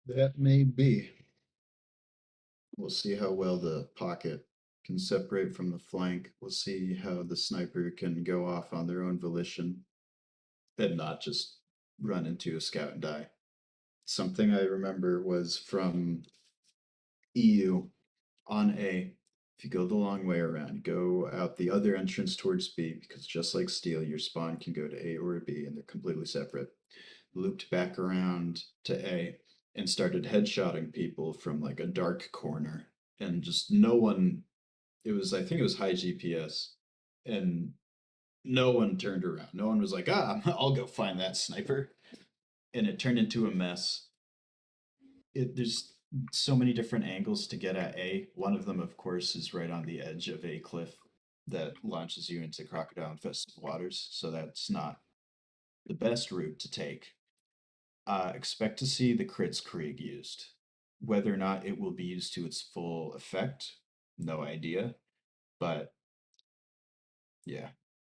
that may be. We'll see how well the pocket can separate from the flank. We'll see how the sniper can go off on their own volition and not just run into a scout and die. Something I remember was from EU on A. If you go the long way around, go out the other entrance towards B, because just like steel, your spawn can go to A or B and they're completely separate. Looped back around to A and started headshotting people from like a dark corner. And just no one, I think it was high GPS. And no one turned around. No one was like, I'll go find that sniper. And it turned into a mess. There's so many different angles to get at A. One of them, of course, is right on the edge of a cliff that launches you into crocodile infested waters. So that's not the best route to take. expect to see the crits Krieg used. Whether or not it will be used to its full effect, no idea. But yeah,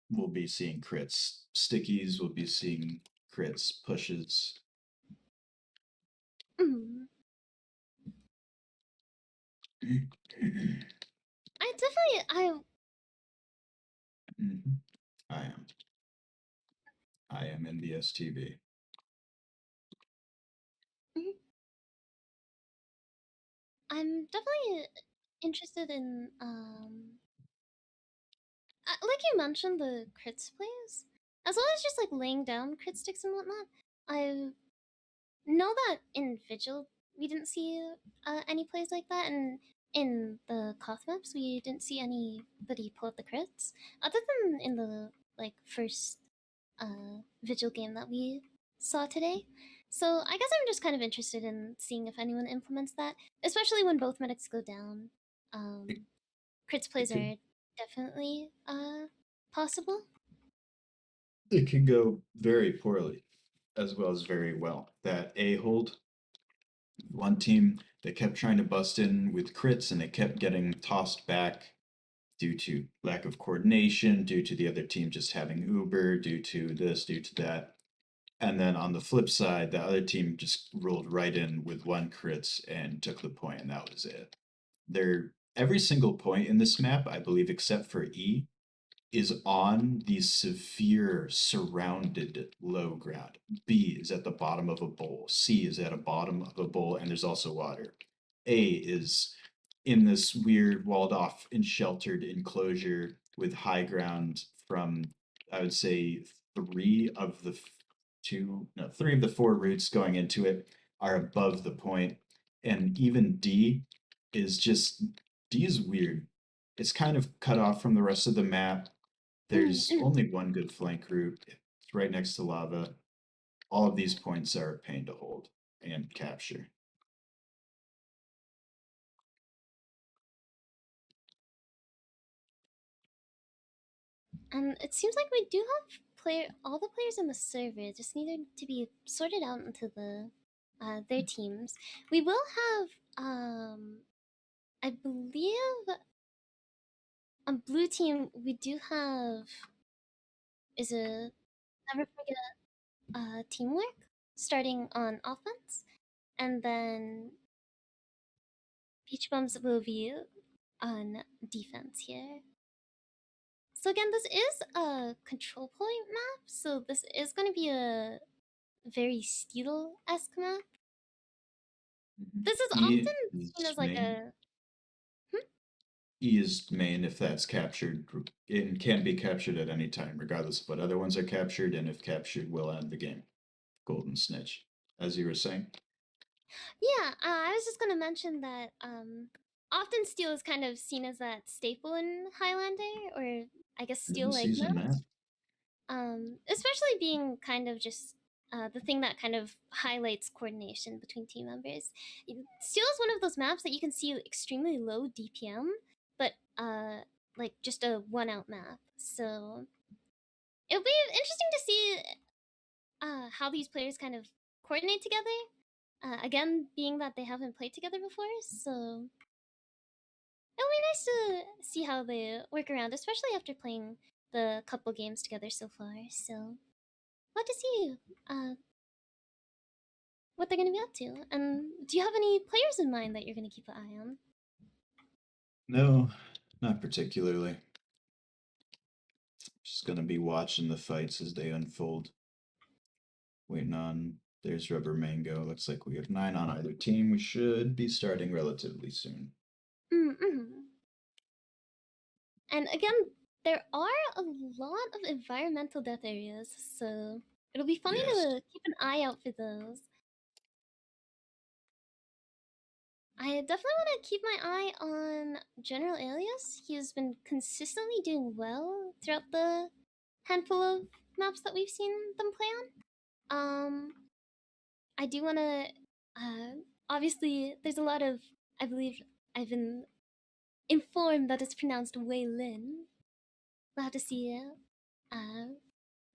we'll be seeing crits. Stickies, we'll be seeing crits, pushes. Mm. Mhm. I I am. I am in the STV. mhm. I'm definitely interested in like you mentioned the crits plays, as well as just like laying down crit sticks and whatnot. I know that in Vigil we didn't see any plays like that, and in the Koth maps we didn't see anybody pull out the crits, other than in the like first Vigil game that we saw today. So I guess I'm just kind of interested in seeing if anyone implements that, especially when both medics go down. It, Crits it plays could are definitely possible. it can go very poorly as well as very well. That A hold, one team, they kept trying to bust in with crits and they kept getting tossed back due to lack of coordination, due to the other team just having Uber, due to this, due to that. And then on the flip side, the other team just rolled right in with one crits and took the point, and that was it. They're every single point in this map, I believe, except for E, is on the severe surrounded low ground. B is at the bottom of a bowl. C is at a bottom of a bowl, and there's also water. A is in this weird walled off and sheltered enclosure with high ground from, I would say, three of the four routes going into it are above the point, and even D is weird. It's kind of cut off from the rest of the map. There's Mm-mm. only one good flank route. It's right next to lava. All of these points are a pain to hold and capture. And it seems like we do have all the players in the server just needed to be sorted out into their teams. We will have I believe on blue team we do have is a never forget teamwork starting on offense, and then beach bums will be on defense here. So again, this is a control point map, so this is going to be a very Steedle-esque map. This is E often seen is as like main. a E is main if that's captured. It can be captured at any time, regardless of what other ones are captured, and if captured, will end the game. Golden Snitch, as you were saying. yeah. I was just gonna mention that often steel is kind of seen as that staple in Highlander, or I guess In steel like season map. maps. Especially being kind of just the thing that kind of highlights coordination between team members. Steel is one of those maps that you can see extremely low DPM, but like just a one out map. So it'll be interesting to see how these players kind of coordinate together. Again, being that they haven't played together before, so it'll be nice to see how they work around, especially after playing the couple games together so far. So, what to see what they're going to be up to. And do you have any players in mind that you're going to keep an eye on? No, not particularly. Just gonna be watching the fights as they unfold. Waiting on. There's Rubber Mango. Looks like we have 9 on either team. We should be starting relatively soon. Mm-hmm. And again, there are a lot of environmental death areas, so it'll be funny Yes. to keep an eye out for those. I definitely want to keep my eye on General Alias. He has been consistently doing well throughout the handful of maps that we've seen them play on. I do want to. Obviously, there's a lot of. I believe I've been informed that it's pronounced Wei Lin. We'll have to see uh,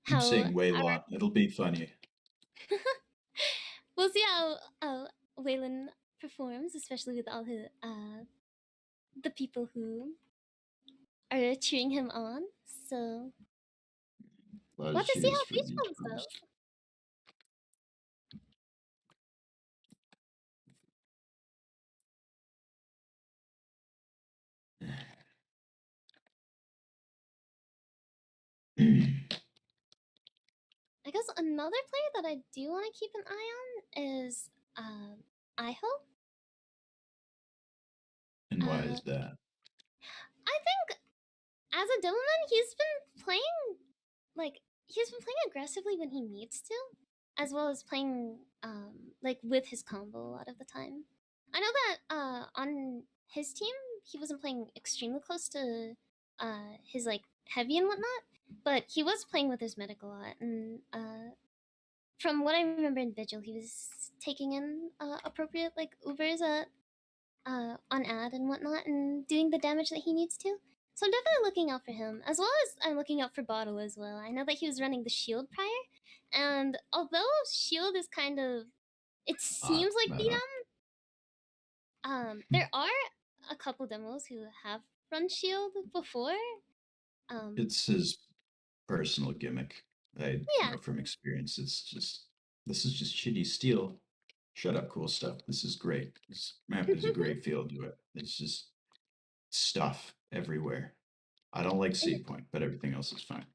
Keep how saying Waylon. It'll be funny. we'll see how Waylon performs, especially with all his the people who are cheering him on. So A lot we'll of have to see cheers how for Beach these comes ones. though. I guess another player that I do want to keep an eye on is Iho. And why is that? I think as a Devilman, he's been playing aggressively when he needs to, as well as playing like with his combo a lot of the time. I know that on his team he wasn't playing extremely close to his like heavy and whatnot, but he was playing with his medic a lot. And from what I remember in Vigil, he was taking in appropriate like Ubers on ad and whatnot, and doing the damage that he needs to. So I'm definitely looking out for him, as well as I'm looking out for Bottle as well. I know that he was running the shield prior, and although shield is kind of, it seems like Meta. there are a couple demos who have run shield before. It's his personal gimmick. I Yeah. know from experience. This is just shitty steel. Shut up, cool stuff. This is great. This map has a great feel to it. It's just stuff everywhere. I don't like save point, but everything else is fine.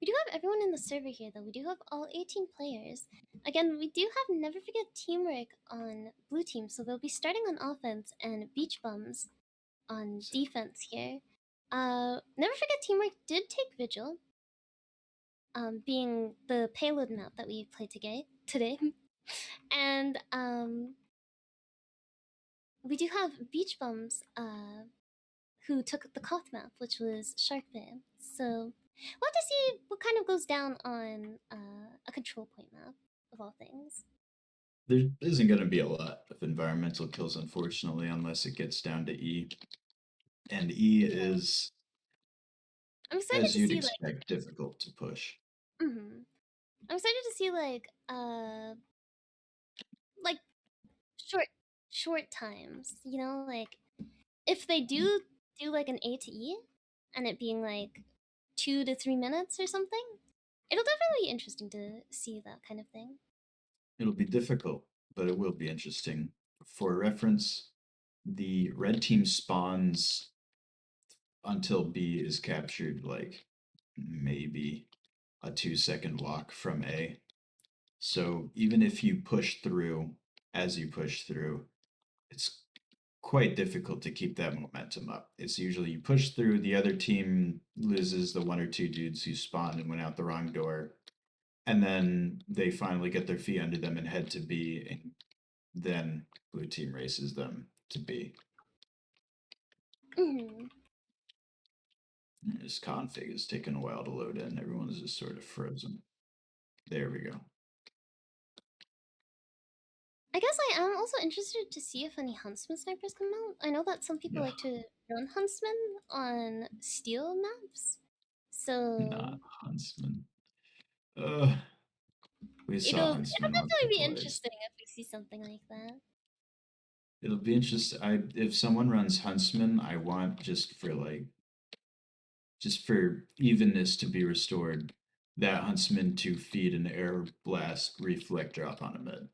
We do have everyone in the server here, though. We do have all 18 players. Again, we do have Never Forget Teamwork on blue team, so they'll be starting on offense, and Beach Bums on defense here. Never Forget Teamwork did take Vigil, being the payload map that we played today. And we do have Beach Bums, who took the Koth map, which was Sharkbay. So we'll have to see what kind of goes down on a control point map, of all things. There isn't going to be a lot of environmental kills, unfortunately, unless it gets down to E. And E is, I'm excited as to you'd see expect, difficult to push. I'm excited to see like short times. You know, like if they do like an A to E, and it being like 2 to 3 minutes or something, it'll definitely be interesting to see that kind of thing. It'll be difficult, but it will be interesting. For reference, the red team spawns until B is captured, like maybe a 2-second walk from A. So even if you push through, as you push through, it's quite difficult to keep that momentum up. It's usually you push through, the other team loses the 1 or 2 dudes who spawned and went out the wrong door, and then they finally get their feet under them and head to B, and then blue team races them to B. This config is taking a while to load in. Everyone's just sort of frozen. There we go. I guess I am also interested to see if any Huntsman snipers come out. I know that some people like to run Huntsman on steel maps. So Not Huntsman. We saw it'll Huntsman once definitely or be twice. interesting if we see something like that. It'll be interesting. If someone runs Huntsman, I want just for evenness to be restored, that Huntsman to feed an air blast reflect drop on a mid.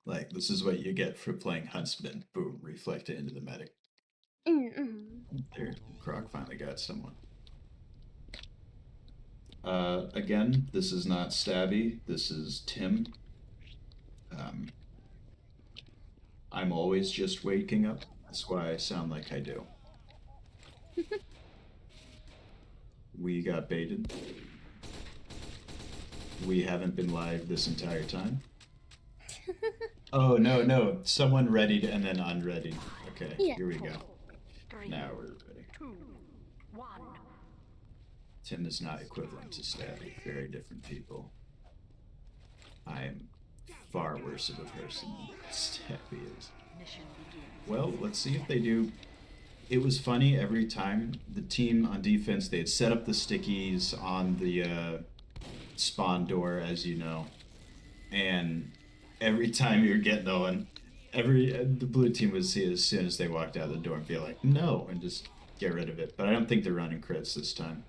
Like, this is what you get for playing Huntsman. Boom, reflect it into the medic. There, Croc finally got someone. Again, this is not Stabby. This is Tim. I'm always just waking up. That's why I sound like I do. We got baited. We haven't been live this entire time. Oh, no. Someone readied and then unreadied. Okay, Yeah. here we go. 3, Now we're ready. 2, 1. Tim is not equivalent to Stabby. Very different people. I am far worse of a person than Stabby is. Mission begins. Well, let's see if they do it was funny every time the team on defense, they had set up the stickies on the spawn door, as you know, and every time you were getting on, the blue team would see it as soon as they walked out the door and be like, no, and just get rid of it. But I don't think they're running crits this time.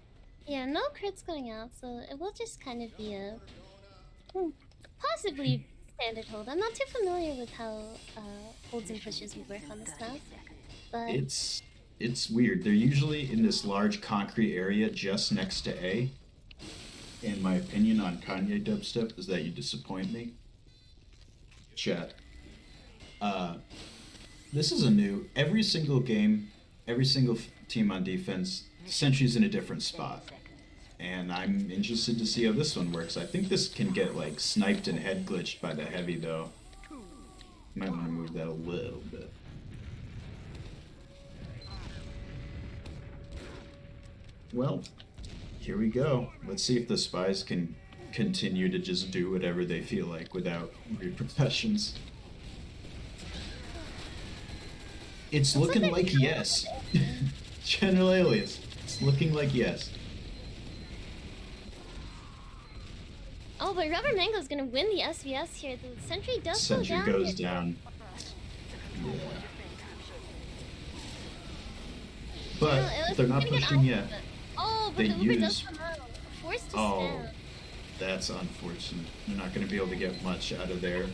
Yeah, no crits going out, so it will just kind of be a possibly standard hold. I'm not too familiar with how holds and pushes would work on this map, but It's weird. They're usually in this large concrete area just next to A. And my opinion on Kanye dubstep is that you disappoint me. Chat. This is a new. Every single game, every single team on defense, Sentry's in a different spot. And I'm interested to see how this one works. I think this can get like sniped and head glitched by the heavy though. Might want to move that a little bit. Well, here we go. Let's see if the spies can continue to just do whatever they feel like without repercussions. It's looking like yes. General Alias. It's looking like yes. oh, but Rubber Mango's gonna win the SVS here. The sentry does Sentry go down. goes down. Yeah. But No, it was they're not gonna get pushing yet. Oh, but They the Uber does use- come out. Forced to Oh, stand. that's unfortunate. They're not going to be able to get much out of there.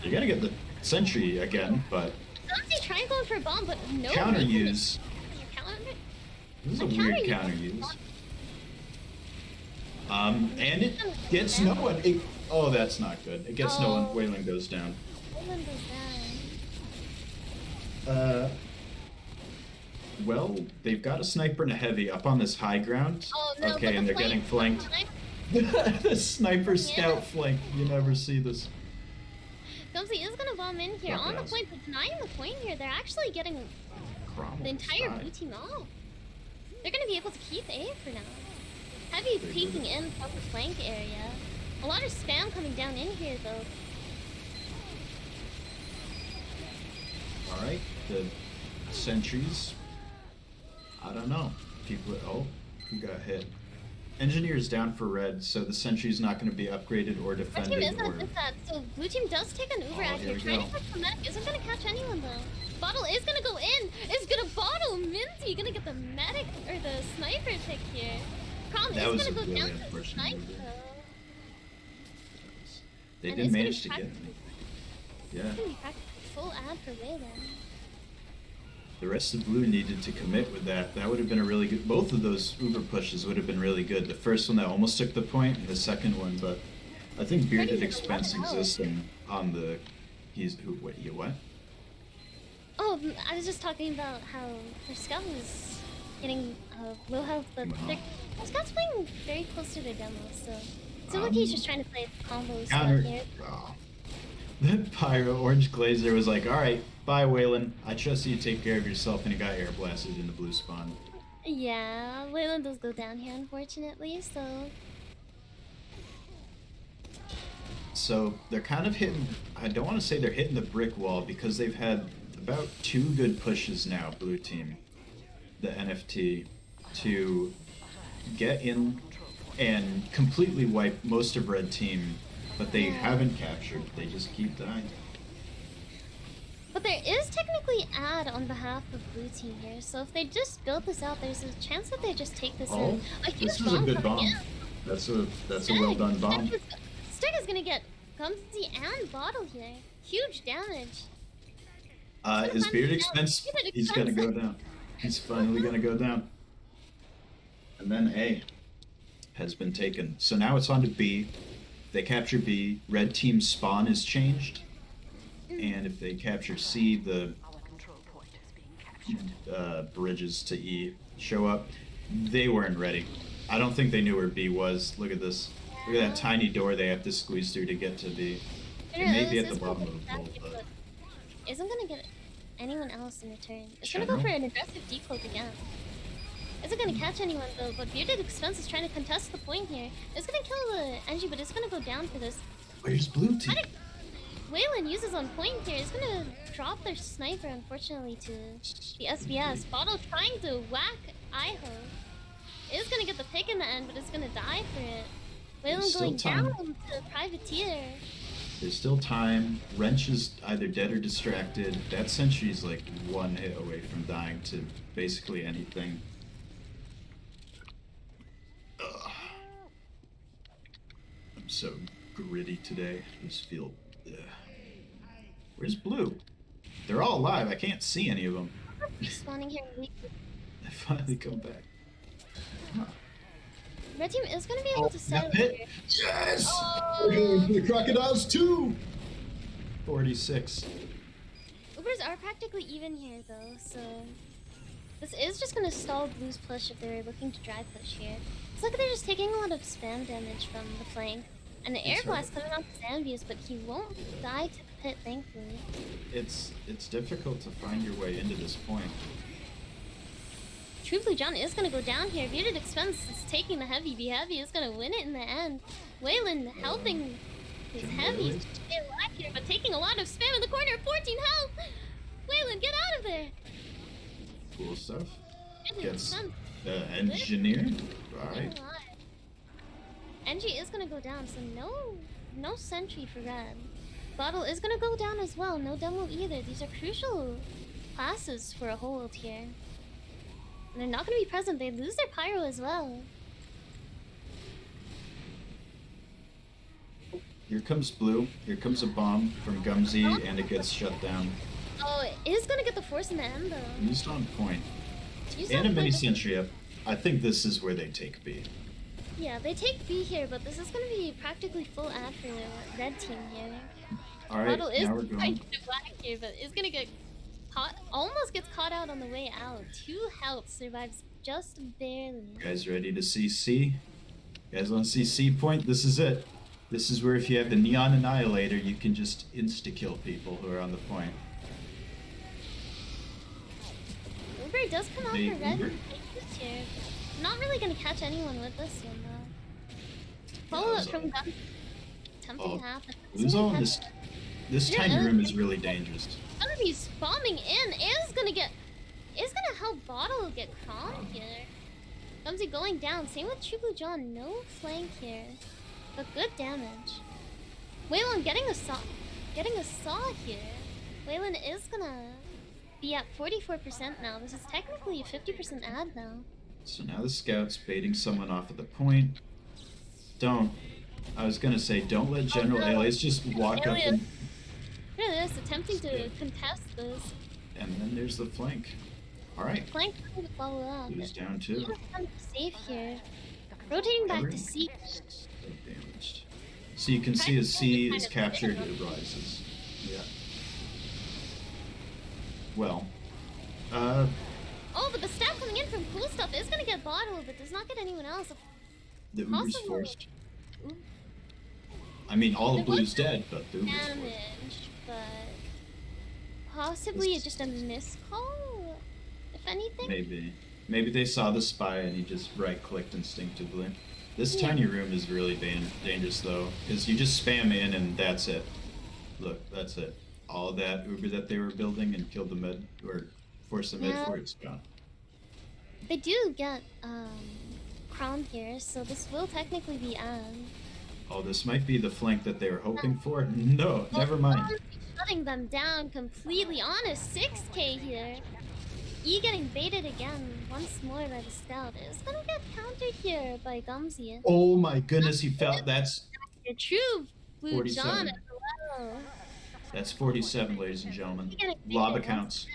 You're going to get the Sentry again, but Dante trying going for a bomb, but no. counter reason to- use. Counter? This is a A weird counter counter use. use. And it gets no one. Oh, that's not good. It gets no one. Oh. Wayland goes down. Wayland goes down. Well, they've got a sniper and a heavy up on this high ground. Oh no, Okay, but and the they're getting flank- flanked. The sniper scout flank. You never see this. Gumsy is gonna bomb in here Not on the bad. point, but denying the point here. They're actually getting Cromwell the entire side. blue team off. They're gonna be able to keep A for now. Heavy They peeking did it. in from the flank area. A lot of spam coming down in here though. All right, the sentries. I don't know. People. Oh, who got hit? Engineer's down for red, so the sentry's not going to be upgraded or Red team defended. is Or at that, so blue team does take an Uber Oh, out here here. we Trying go. to catch the medic isn't gonna catch anyone though. Bottle is gonna go in. Is gonna bottle Minty. Gonna get the medic or the sniper pick here. Crom That is was gonna a go really down to the unfortunate snipe move. though. they And did it's gonna manage to be get me. Yeah. It's gonna be practically full ad for Wayland. The rest of blue needed to commit with that. That would have been a really good. Both of those Uber pushes would have been really good. The first one that almost took the point, and the second one, but I think bearded expense existing on the. He's who? What? You what? Oh, I was just talking about how their scout was getting low health, but their scout's playing very close to their demo, so it's like he's just trying to play combos Counter. here. Oh. That Pyro Orange Glazer was like, all right, bye, Waylon. I trust you to take care of yourself, and he got air blasted in the blue spawn. Yeah, Wayland does go down here, unfortunately, so... So they're kind of hitting. I don't want to say they're hitting the brick wall because they've had about 2 good pushes now, blue team, the NFT, to get in and completely wipe most of red team, but they haven't captured. They just keep dying. But there is technically ad on behalf of blue team here, so if they just build this out, there's a chance that they just take this Oh, in. A huge this is a good coming bomb. in. That's a well done bomb. Steg is gonna get Gumsy and Bottle here. Huge damage. Is Beard Expense? Bearded He's gonna go Expense. down. He's finally gonna go down. And then A has been taken. So now it's on to B. If they capture B, red team's spawn is changed. And if they capture C, the bridges to E show up. They weren't ready. I don't think they knew where B was. Look at this. Look at that tiny door they have to squeeze through to get to B. It may be at the bottom of the hole, but isn't gonna get anyone else in return. It's gonna go for an aggressive decloak again. Isn't gonna catch anyone though, but Bearded Expense is trying to contest the point here. It's gonna kill the Engie, but it's gonna go down for this. where's blue team? Waylon uses on point here. It's gonna drop their sniper, unfortunately, to the SBS. Bottle trying to whack Iho. Is gonna get the pick in the end, but it's gonna die for it. There's Waylon still going time. down to Privateer. There's still time. Wrench is either dead or distracted. That sentry's like one hit away from dying to basically anything. Ugh. I'm so gritty today. I just feel. Ugh. Where's Blue? They're all alive. I can't see any of them. Spawning here. They finally come back. Huh. Red team is gonna be able to settle that here. hit? Yes! Oh. We're going for the Crocodiles too! 46. Ubers are practically even here though, so this is just gonna stall Blue's push if they were looking to dry push here. It's like they're just taking a lot of spam damage from the flank. And the air That's blast right. coming off Zambius, but he won't die to the pit, thankfully. It's difficult to find your way into this point. True Blue John is gonna go down here. Bearded Expense is taking the heavy. Be Heavy is gonna win it in the end. Waylon helping his Can heavies Waylon- to stay alive here, but taking a lot of spam in the corner. 14 health! Waylon, get out of there! Cool stuff. Bearded Gets Expense engineer. staying Alright. alive. NG is gonna go down, so no sentry for red. Bottle is gonna go down as well. No demo either. These are crucial classes for a hold here. And they're not gonna be present. They lose their pyro as well. Here comes Blue. Here comes a bomb from Gumsy, and it gets shut down. Oh, it is gonna get the force in the end though. Used on point. Used And a on mini point. sentry up. I think this is where they take B. Yeah, they take B here, but this is gonna be practically full ad for the red team here. Alright, Bottle is now we're trying going. to black here, but is gonna get caught. Almost gets caught out on the way out. 2 health, survives just barely. You guys ready to see C? You guys want to see C point? This is it. This is where if you have the Neon Annihilator, you can just insta-kill people who are on the point. Uber does come out They- for red Uber- here. Not really gonna catch anyone with this one though. Follow up from gun. Attempting Oh, to happen. Who's all in this? This Yeah, tiny room is really dangerous. Gonna be bombing in. Is gonna help Bottle get calm here. Gumsy going down. Same with True Blue John. No flank here, but good damage. Waylon getting a saw here. Waylon is gonna be at 44% now. This is technically a 50% ad now. So now the scout's baiting someone off at the point. Don't. I was gonna say, don't let General no. Alias just walk up Alias. and Really is attempting to contest this. and then there's the flank. Alright, Flank trying to follow up. Blue's down too. He's safe here. Rotating back to Everyone C. so damaged. So you can see as C is captured, it rises. Yeah. Well, Oh, but the stab coming in from Cool Stuff is gonna get Bottle, but does not get anyone else. the Uber's Possible. forced. Ooh, I mean, all of There was Blue's dead, but the Uber's forced. damage, but possibly just a miscall, if anything. Maybe they saw the spy and he just right-clicked instinctively. This Yeah. tiny room is really dangerous though, because you just spam in and that's it. Look, that's it. All that Uber that they were building and killed the med, or forced the med Yeah. for it's gone. They do get crown here, so this will technically be on. Oh, this might be the flank that they were hoping for. No, never mind. Shutting them down completely on a 6k here. E getting baited again once more by the scout. Is gonna get countered here by Gumsy. Oh my goodness, he felt that's Your true Blue 47. John as well. that's 47, ladies and gentlemen. He getting Lava baited counts.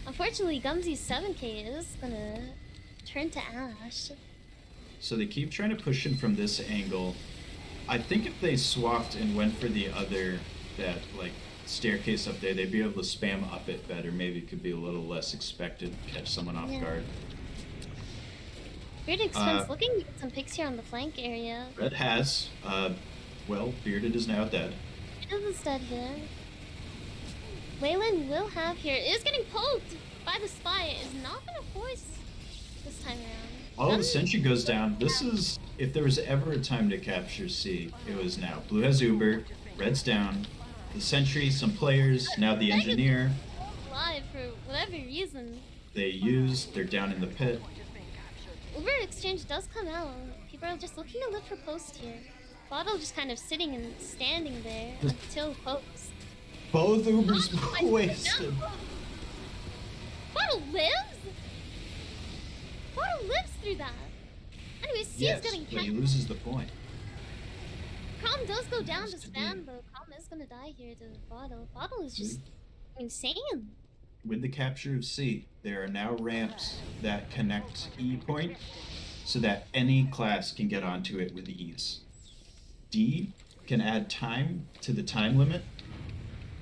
Unfortunately, Gumsy's 7k is gonna turn to ash. So they keep trying to push him from this angle. I think if they swapped and went for the other, that like staircase up there, they'd be able to spam up it better. Maybe it could be a little less expected, catch someone off Yeah. guard. Bearded Expense looking to get some picks here on the flank area. Red has, well, Bearded is now dead. It is dead here. Waylon will have here. Is getting poked by the spy. Is not gonna force this time around. Oh, the sentry goes down. This is, if there was ever a time to capture C, it was now. Blue has Uber, Red's down. the sentry, some players, now the engineer. Alive for whatever reason. They're down in the pit. Uber Exchange does come out. People are just looking to live for post here. Bottle just kind of sitting and standing there until post. Both Ubers Oh, wasted. no. Bottle lives? Bottle lives through that. Anyway, C Yes, is getting but he catch. loses the point. Calm does go down to Lost to spam D. though. Calm is gonna die here to Bottle. Bottle is just insane. With the capture of C, there are now ramps that connect E point so that any class can get onto it with ease. D can add time to the time limit,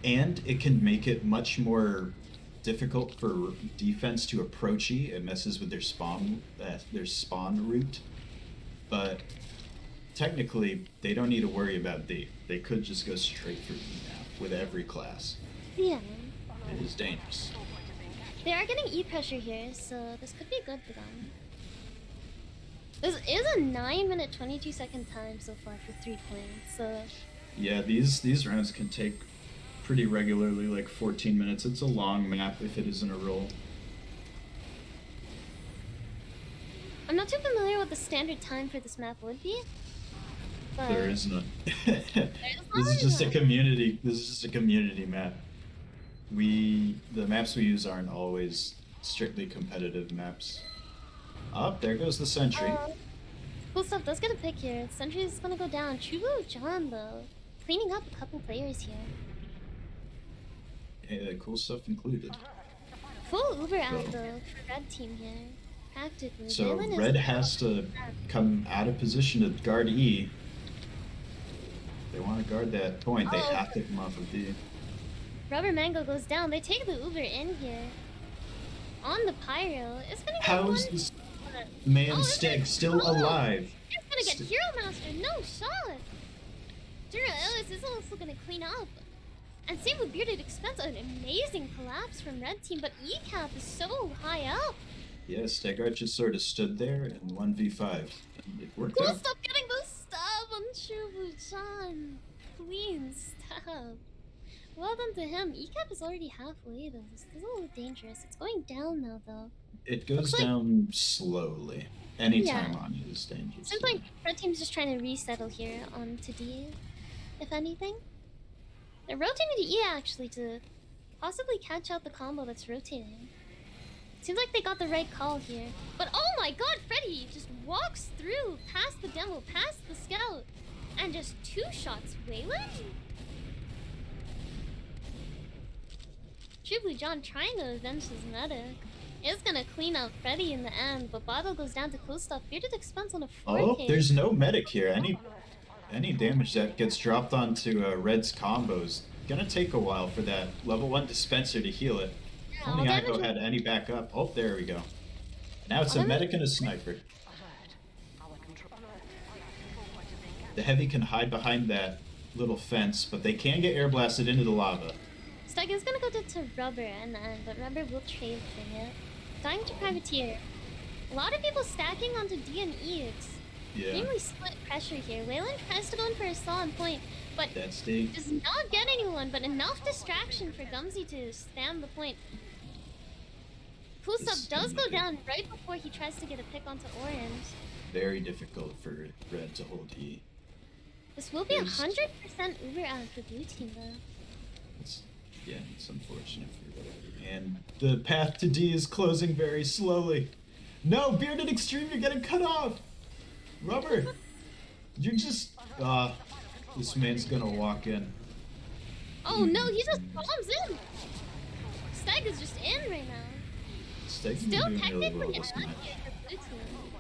and it can make it much more difficult for defense to approach E. It messes with their spawn route, but technically they don't need to worry about D. They could just go straight for E now with every class. Yeah. It is dangerous. They are getting E pressure here, so this could be good for them. This is a 9-minute 22-second time so far for 3 points, so Yeah, these rounds can take pretty regularly, like 14 minutes. It's a long map if it isn't a roll. I'm not too familiar what the standard time for this map would be. But There is none. there's This is just a none. community. This is just a community map. The maps we use aren't always strictly competitive maps. Up there goes the sentry. Cool Stuff does get a pick here. Sentry is gonna go down. Chugo John though, cleaning up a couple players here. Hey, cool stuff included. Full Uber out though for red team here, practically. So Valen is- red has to come out of position to guard E. They want to guard that point. They Oh. have to come off of D. Rubber Mango goes down. They take the Uber in here. On the Pyro, it's gonna get How is one. this man Oh, is Steg it? still Oh. alive? It's gonna get Hero Master. No shot. Dura Ellis is also gonna clean up. And same with Bearded Expense. An amazing collapse from red team, but ECAP is so high up. Yeah, Stegart just sort of stood there in 1v5. And it worked Cool out. Stuff getting the stab on Chubu-chan. Clean stab. Well done to him. ECAP is already halfway though. This is a little dangerous. It's going down now though. It goes Looks like- down slowly. Any Yeah. time on it is dangerous. Seems like red team's just trying to resettle here onto D, if anything. They're rotating to E actually to possibly catch out the combo that's rotating. Seems like they got the right call here. But oh my god, Freddy just walks through past the demo, past the scout, and just 2 shots Waylon? Chubly John trying to avenge his medic. Is gonna clean out Freddy in the end, but Bottle goes down to Cool Stuff. Bearded Expense on a 4K. Oh, there's no medic here. Any damage that gets dropped onto Red's combos gonna take a while for that level 1 dispenser to heal it. Yeah, Only all Ivo damage- had any backup. Oh, there we go. Now it's All a damage- medic and a sniper. Alert. Our control point is being captured. The heavy can hide behind that little fence, but they can get air blasted into the lava. Stag is gonna go to Rubber in the end, but Rubber will trade for it. Dying to Privateer. A lot of people stacking onto D and E. It's Yeah, extremely split pressure here. Wayland tries to go in for a saw on point, but that's the does not get anyone, but enough distraction for Gumsy to spam the point. Cool This Stuff is does gonna go be- down right before he tries to get a pick onto Orange. very difficult for Red to hold E. This will be There's- 100% Uber out for blue team though. It's unfortunate for whatever. And the path to D is closing very slowly. No, Bearded Extreme, you're getting cut off! Rubber! You're just... this man's gonna walk in. Oh no, he just bombs in! Stag is just in right now. Steg's Still doing really technically well an this out match. here for blue team.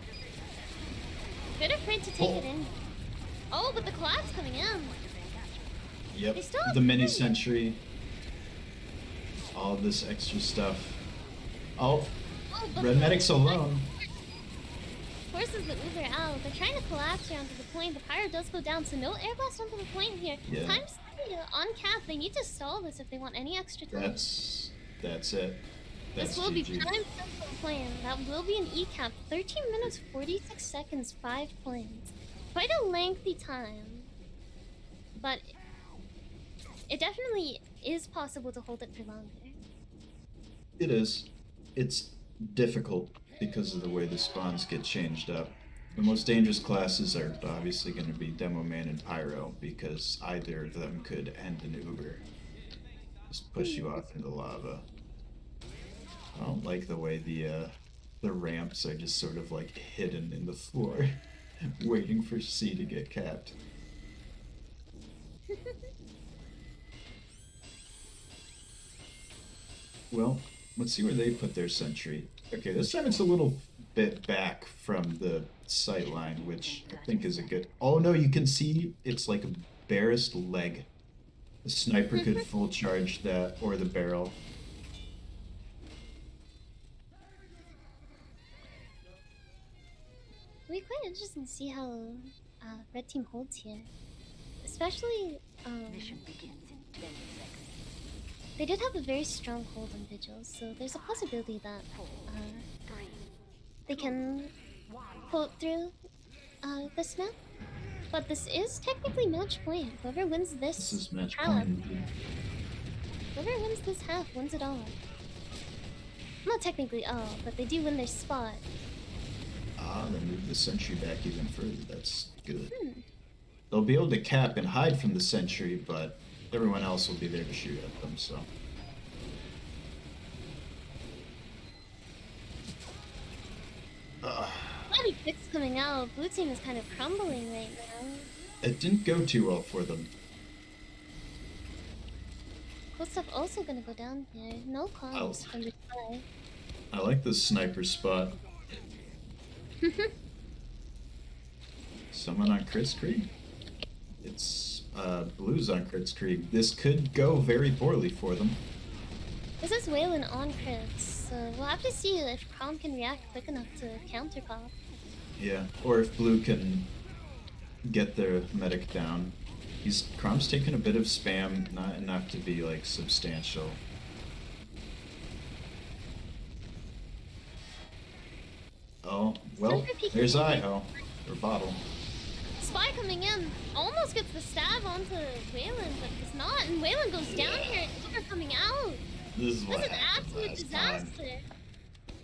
Bit afraid to take Oh. it in. Oh, but the collapse coming in. Yep, They still have the mini three. sentry. All of this extra stuff. Oh, Oh, but Red Medic's alone. Forces the Uber out. They're trying to collapse here onto the point. The Pyro does go down, so no air blast onto the point here. Yeah. Time's on cap. They need to stall this if they want any extra time. That's it. That's This will be GG. time for plan. That will be an E-cap. 13 minutes, 46 seconds, 5 points. Quite a lengthy time. But it definitely is possible to hold it for longer. It is. It's difficult because of the way the spawns get changed up. The most dangerous classes are obviously going to be Demo Man and Pyro because either of them could end an Uber. Just push you off into lava. I don't like the way the ramps are just sort of like hidden in the floor, waiting for C to get capped. Well, let's see where they put their sentry. Okay, this time it's a little bit back from the sight line, which I think is a good... Oh no, you can see it's like a barest leg. The sniper could full charge that, or the barrel. It'll be quite interesting to see how red team holds here. Especially, Mission begins in 10 seconds. they did have a very strong hold on Vigil, so there's a possibility that 4, 3, they can 1. pull it through this map. But this is technically match point. Whoever wins This is match half, point indeed. whoever wins this half wins it all. Not technically all, but they do win their spot. Ah, they moved the sentry back even further. That's good. Hmm. They'll be able to cap and hide from the sentry, but everyone else will be there to shoot at them, so... A lot of picks coming out. Blue team is kind of crumbling right now. It didn't go too well for them. Cool stuff also gonna go down here. No comms from the sky. I like this sniper spot. Someone on Kritzkrieg? It's Blues on Kritzkrieg. This could go very poorly for them. This is Waylon on crits, so we'll have to see if Crom can react quick enough to counter pop. Yeah, or if Blue can get their medic down. Crom's taking a bit of spam, not enough to be like substantial. Oh, well, there's Iho, or Bottle. Spy coming in, almost gets the stab onto Waylon, but it's not, and Waylon goes down here and Uber coming out. This is This what is an happened absolute last time. disaster.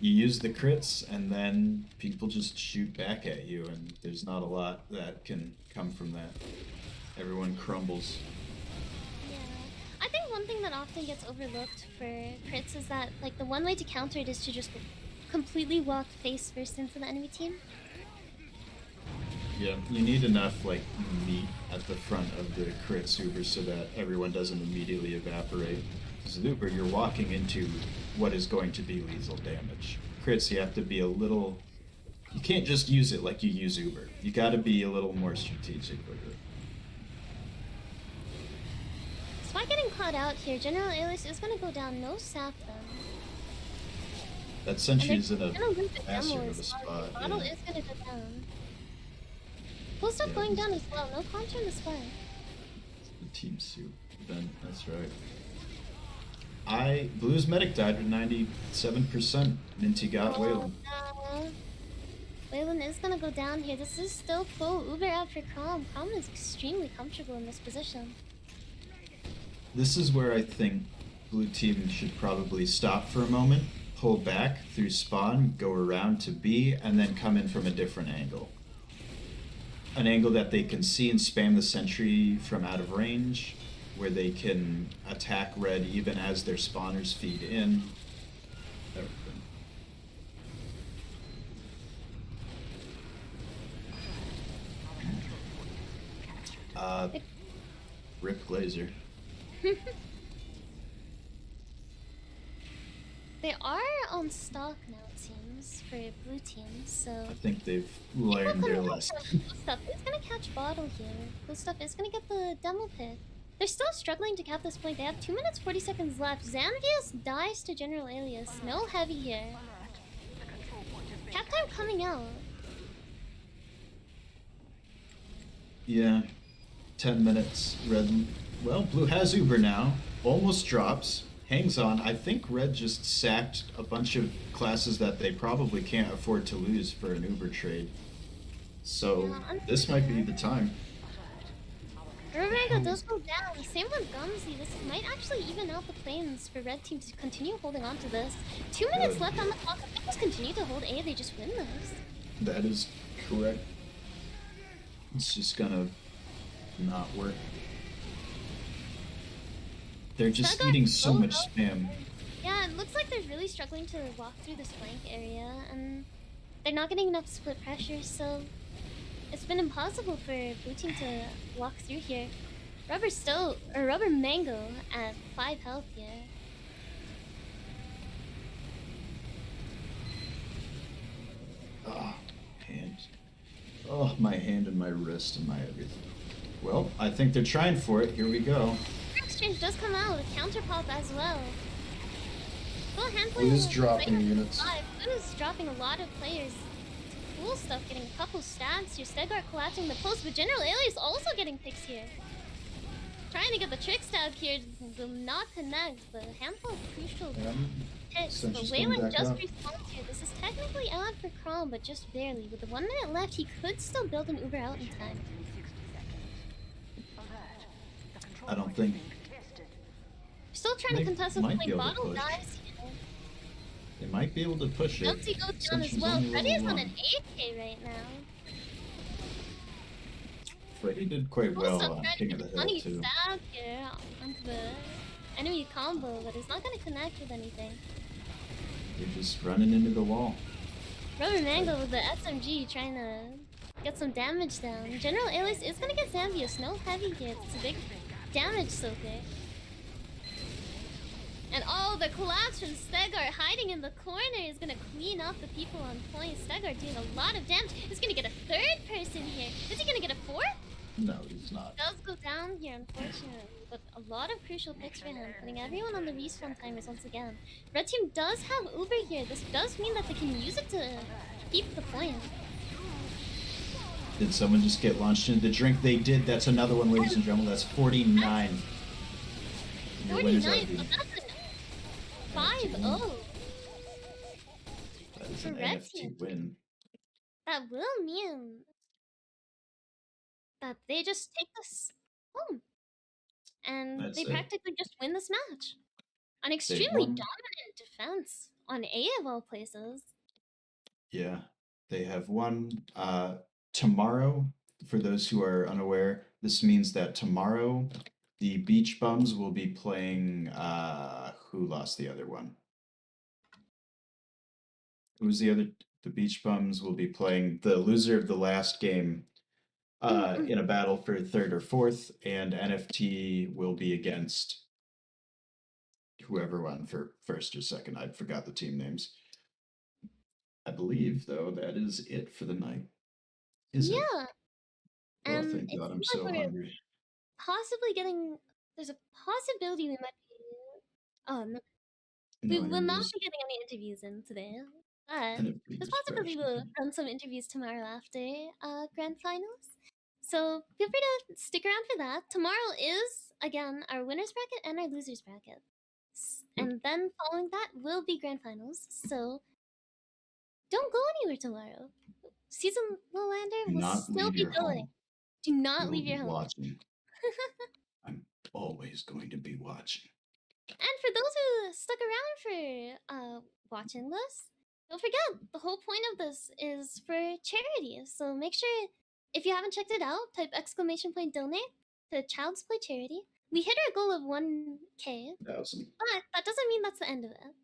You use the crits, and then people just shoot back at you, and there's not a lot that can come from that. Everyone crumbles. Yeah. I think one thing that often gets overlooked for crits is that, like, the one way to counter it is to just completely walk face first into the enemy team. Yeah, you need enough, like, meat at the front of the crit Uber so that everyone doesn't immediately evaporate. Because Uber, you're walking into what is going to be lethal damage. Crits, you have to be a little... You can't just use it like you use Uber. You gotta be a little more strategic with it. Spy getting caught out here. General Alias is gonna go down. No sap though. That sentry And is in a gonna lose the bastard demo of a as well. spot. Bottle Yeah. is gonna go down. Cool stuff Yeah, going this- down as well. No contra in the spy. The team suit. Then that's right. Blue's medic died with 97%. Minty got Waylon. No. Waylon is gonna go down here. This is still full Uber out for Crom. Crom is extremely comfortable in this position. This is where I think blue team should probably stop for a moment, pull back through spawn, go around to B, and then come in from a different angle. An angle that they can see and spam the sentry from out of range, where they can attack red even as their spawners feed in. Everything. Rip Glazer. They are on stock now, it seems, for blue team, so... I think they've learned their lesson. Blue stuff is gonna catch bottle here. Blue stuff is gonna get the demo pick. They're still struggling to cap this point. They have 2 minutes 40 seconds left. Xanvius dies to General Alias. No heavy here. Cap time coming out. Yeah, 10 minutes. Red, well, blue has Uber now. Almost drops. Hangs on. I think red just sacked a bunch of classes that they probably can't afford to lose for an Uber trade. So Yeah, this might be the time. Rubengo does go down. Same with Gumsy. This might actually even out the planes for red team to continue holding on to this. 2 minutes Good. left on the clock. If they just continue to hold A, they just win this. That is correct. It's just gonna not work. They're just Stagger eating is so so much low. spam. Yeah, it looks like they're really struggling to walk through this flank area, and they're not getting enough split pressure, so it's been impossible for blue team to walk through here. Rubber Mango at 5 health here. Oh, hand. Oh, my hand and my wrist and my everything. Well, I think they're trying for it. Here we go. Exchange does come out with counter pop as well. Full handful Blue is dropping units. Blue is dropping a lot of players. Cool stuff, getting a couple stabs here. Stegart collapsing the post, but General Alias also getting picks here. Trying to get the trick stab here, will not connect, but a handful of crucial hits. Since But she's Wayland coming back just up. responds here. This is technically out for Crom, but just barely. With the 1 minute left, he could still build an Uber out in time. I don't think Still trying to They contest with might like be able to bottle push. dives here. they might be able to push it. Dempsey goes down since as she's well. only Freddy is level on an 1. 8k right now. Freddy did quite well Also, on Freddy King of the with Hill funny too. stab here onto the enemy combo, but it's not going to connect with anything. They're just running into the wall. Rubber Mango with the SMG trying to get some damage down. General Alias is going to get Zambius. No heavy hits. It's a big damage soaker. And oh, the collapse from Stegart hiding in the corner is going to clean up the people on point. Stegart doing a lot of damage. He's going to get a third person here. Is he going to get a fourth? No, he's not. Does go down here, unfortunately, but a lot of crucial picks for him, putting everyone on the respawn timers once again. Red team does have Uber here. This does mean that they can use it to keep the point. Did someone just get launched into the drink? They did. That's another one, ladies and gentlemen. That's 49. And your winners are 49, the- but that's a 5-0. That is an for Red NFT team. win. That will mean that they just take this home. And That's they it. practically just win this match. An They extremely won. dominant defense on A of all places. Yeah, they have won. Tomorrow, for those who are unaware, this means that tomorrow the Beach Bums will be playing. Who lost the other one? Who was the other? The Beach Bums will be playing the loser of the last game in a battle for third or fourth, and NFT will be against whoever won for first or second. I forgot the team names. I believe, though, that is it for the night. Is it? Yeah. Oh, And thank it God, I'm seems so like we're hungry. possibly getting. There's a possibility we might be. Oh, no. No We will not interviews. be getting any interviews in today. But NFT there's is possibility Brash. we'll run some interviews tomorrow after grand finals. So feel free to stick around for that. Tomorrow is, again, our winners bracket and our losers bracket. Yep. And then following that will be grand finals. So don't go anywhere tomorrow. Seasonalander Do will not still leave be your going. home. Do not We will leave be your home. watching. Always going to be watching. And for those who stuck around for watching this, don't forget the whole point of this is for charity. So make sure, if you haven't checked it out, type !donate to Child's Play Charity. We hit our goal of 1K, 1,000. but that doesn't mean that's the end of it.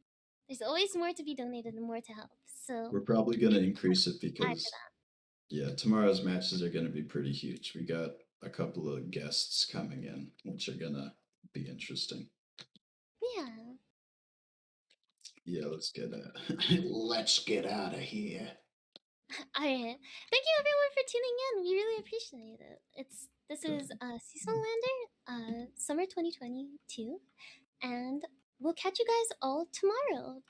There's always more to be donated and more to help. So We're probably going to increase it add because, to that. yeah, tomorrow's matches are going to be pretty huge. We got a couple of guests coming in, which are going to be interesting. Yeah. Yeah, let's get let's get out of here. Alright. Thank you everyone for tuning in. We really appreciate it. This Good. is Seasonalander Summer 2022, and we'll catch you guys all tomorrow.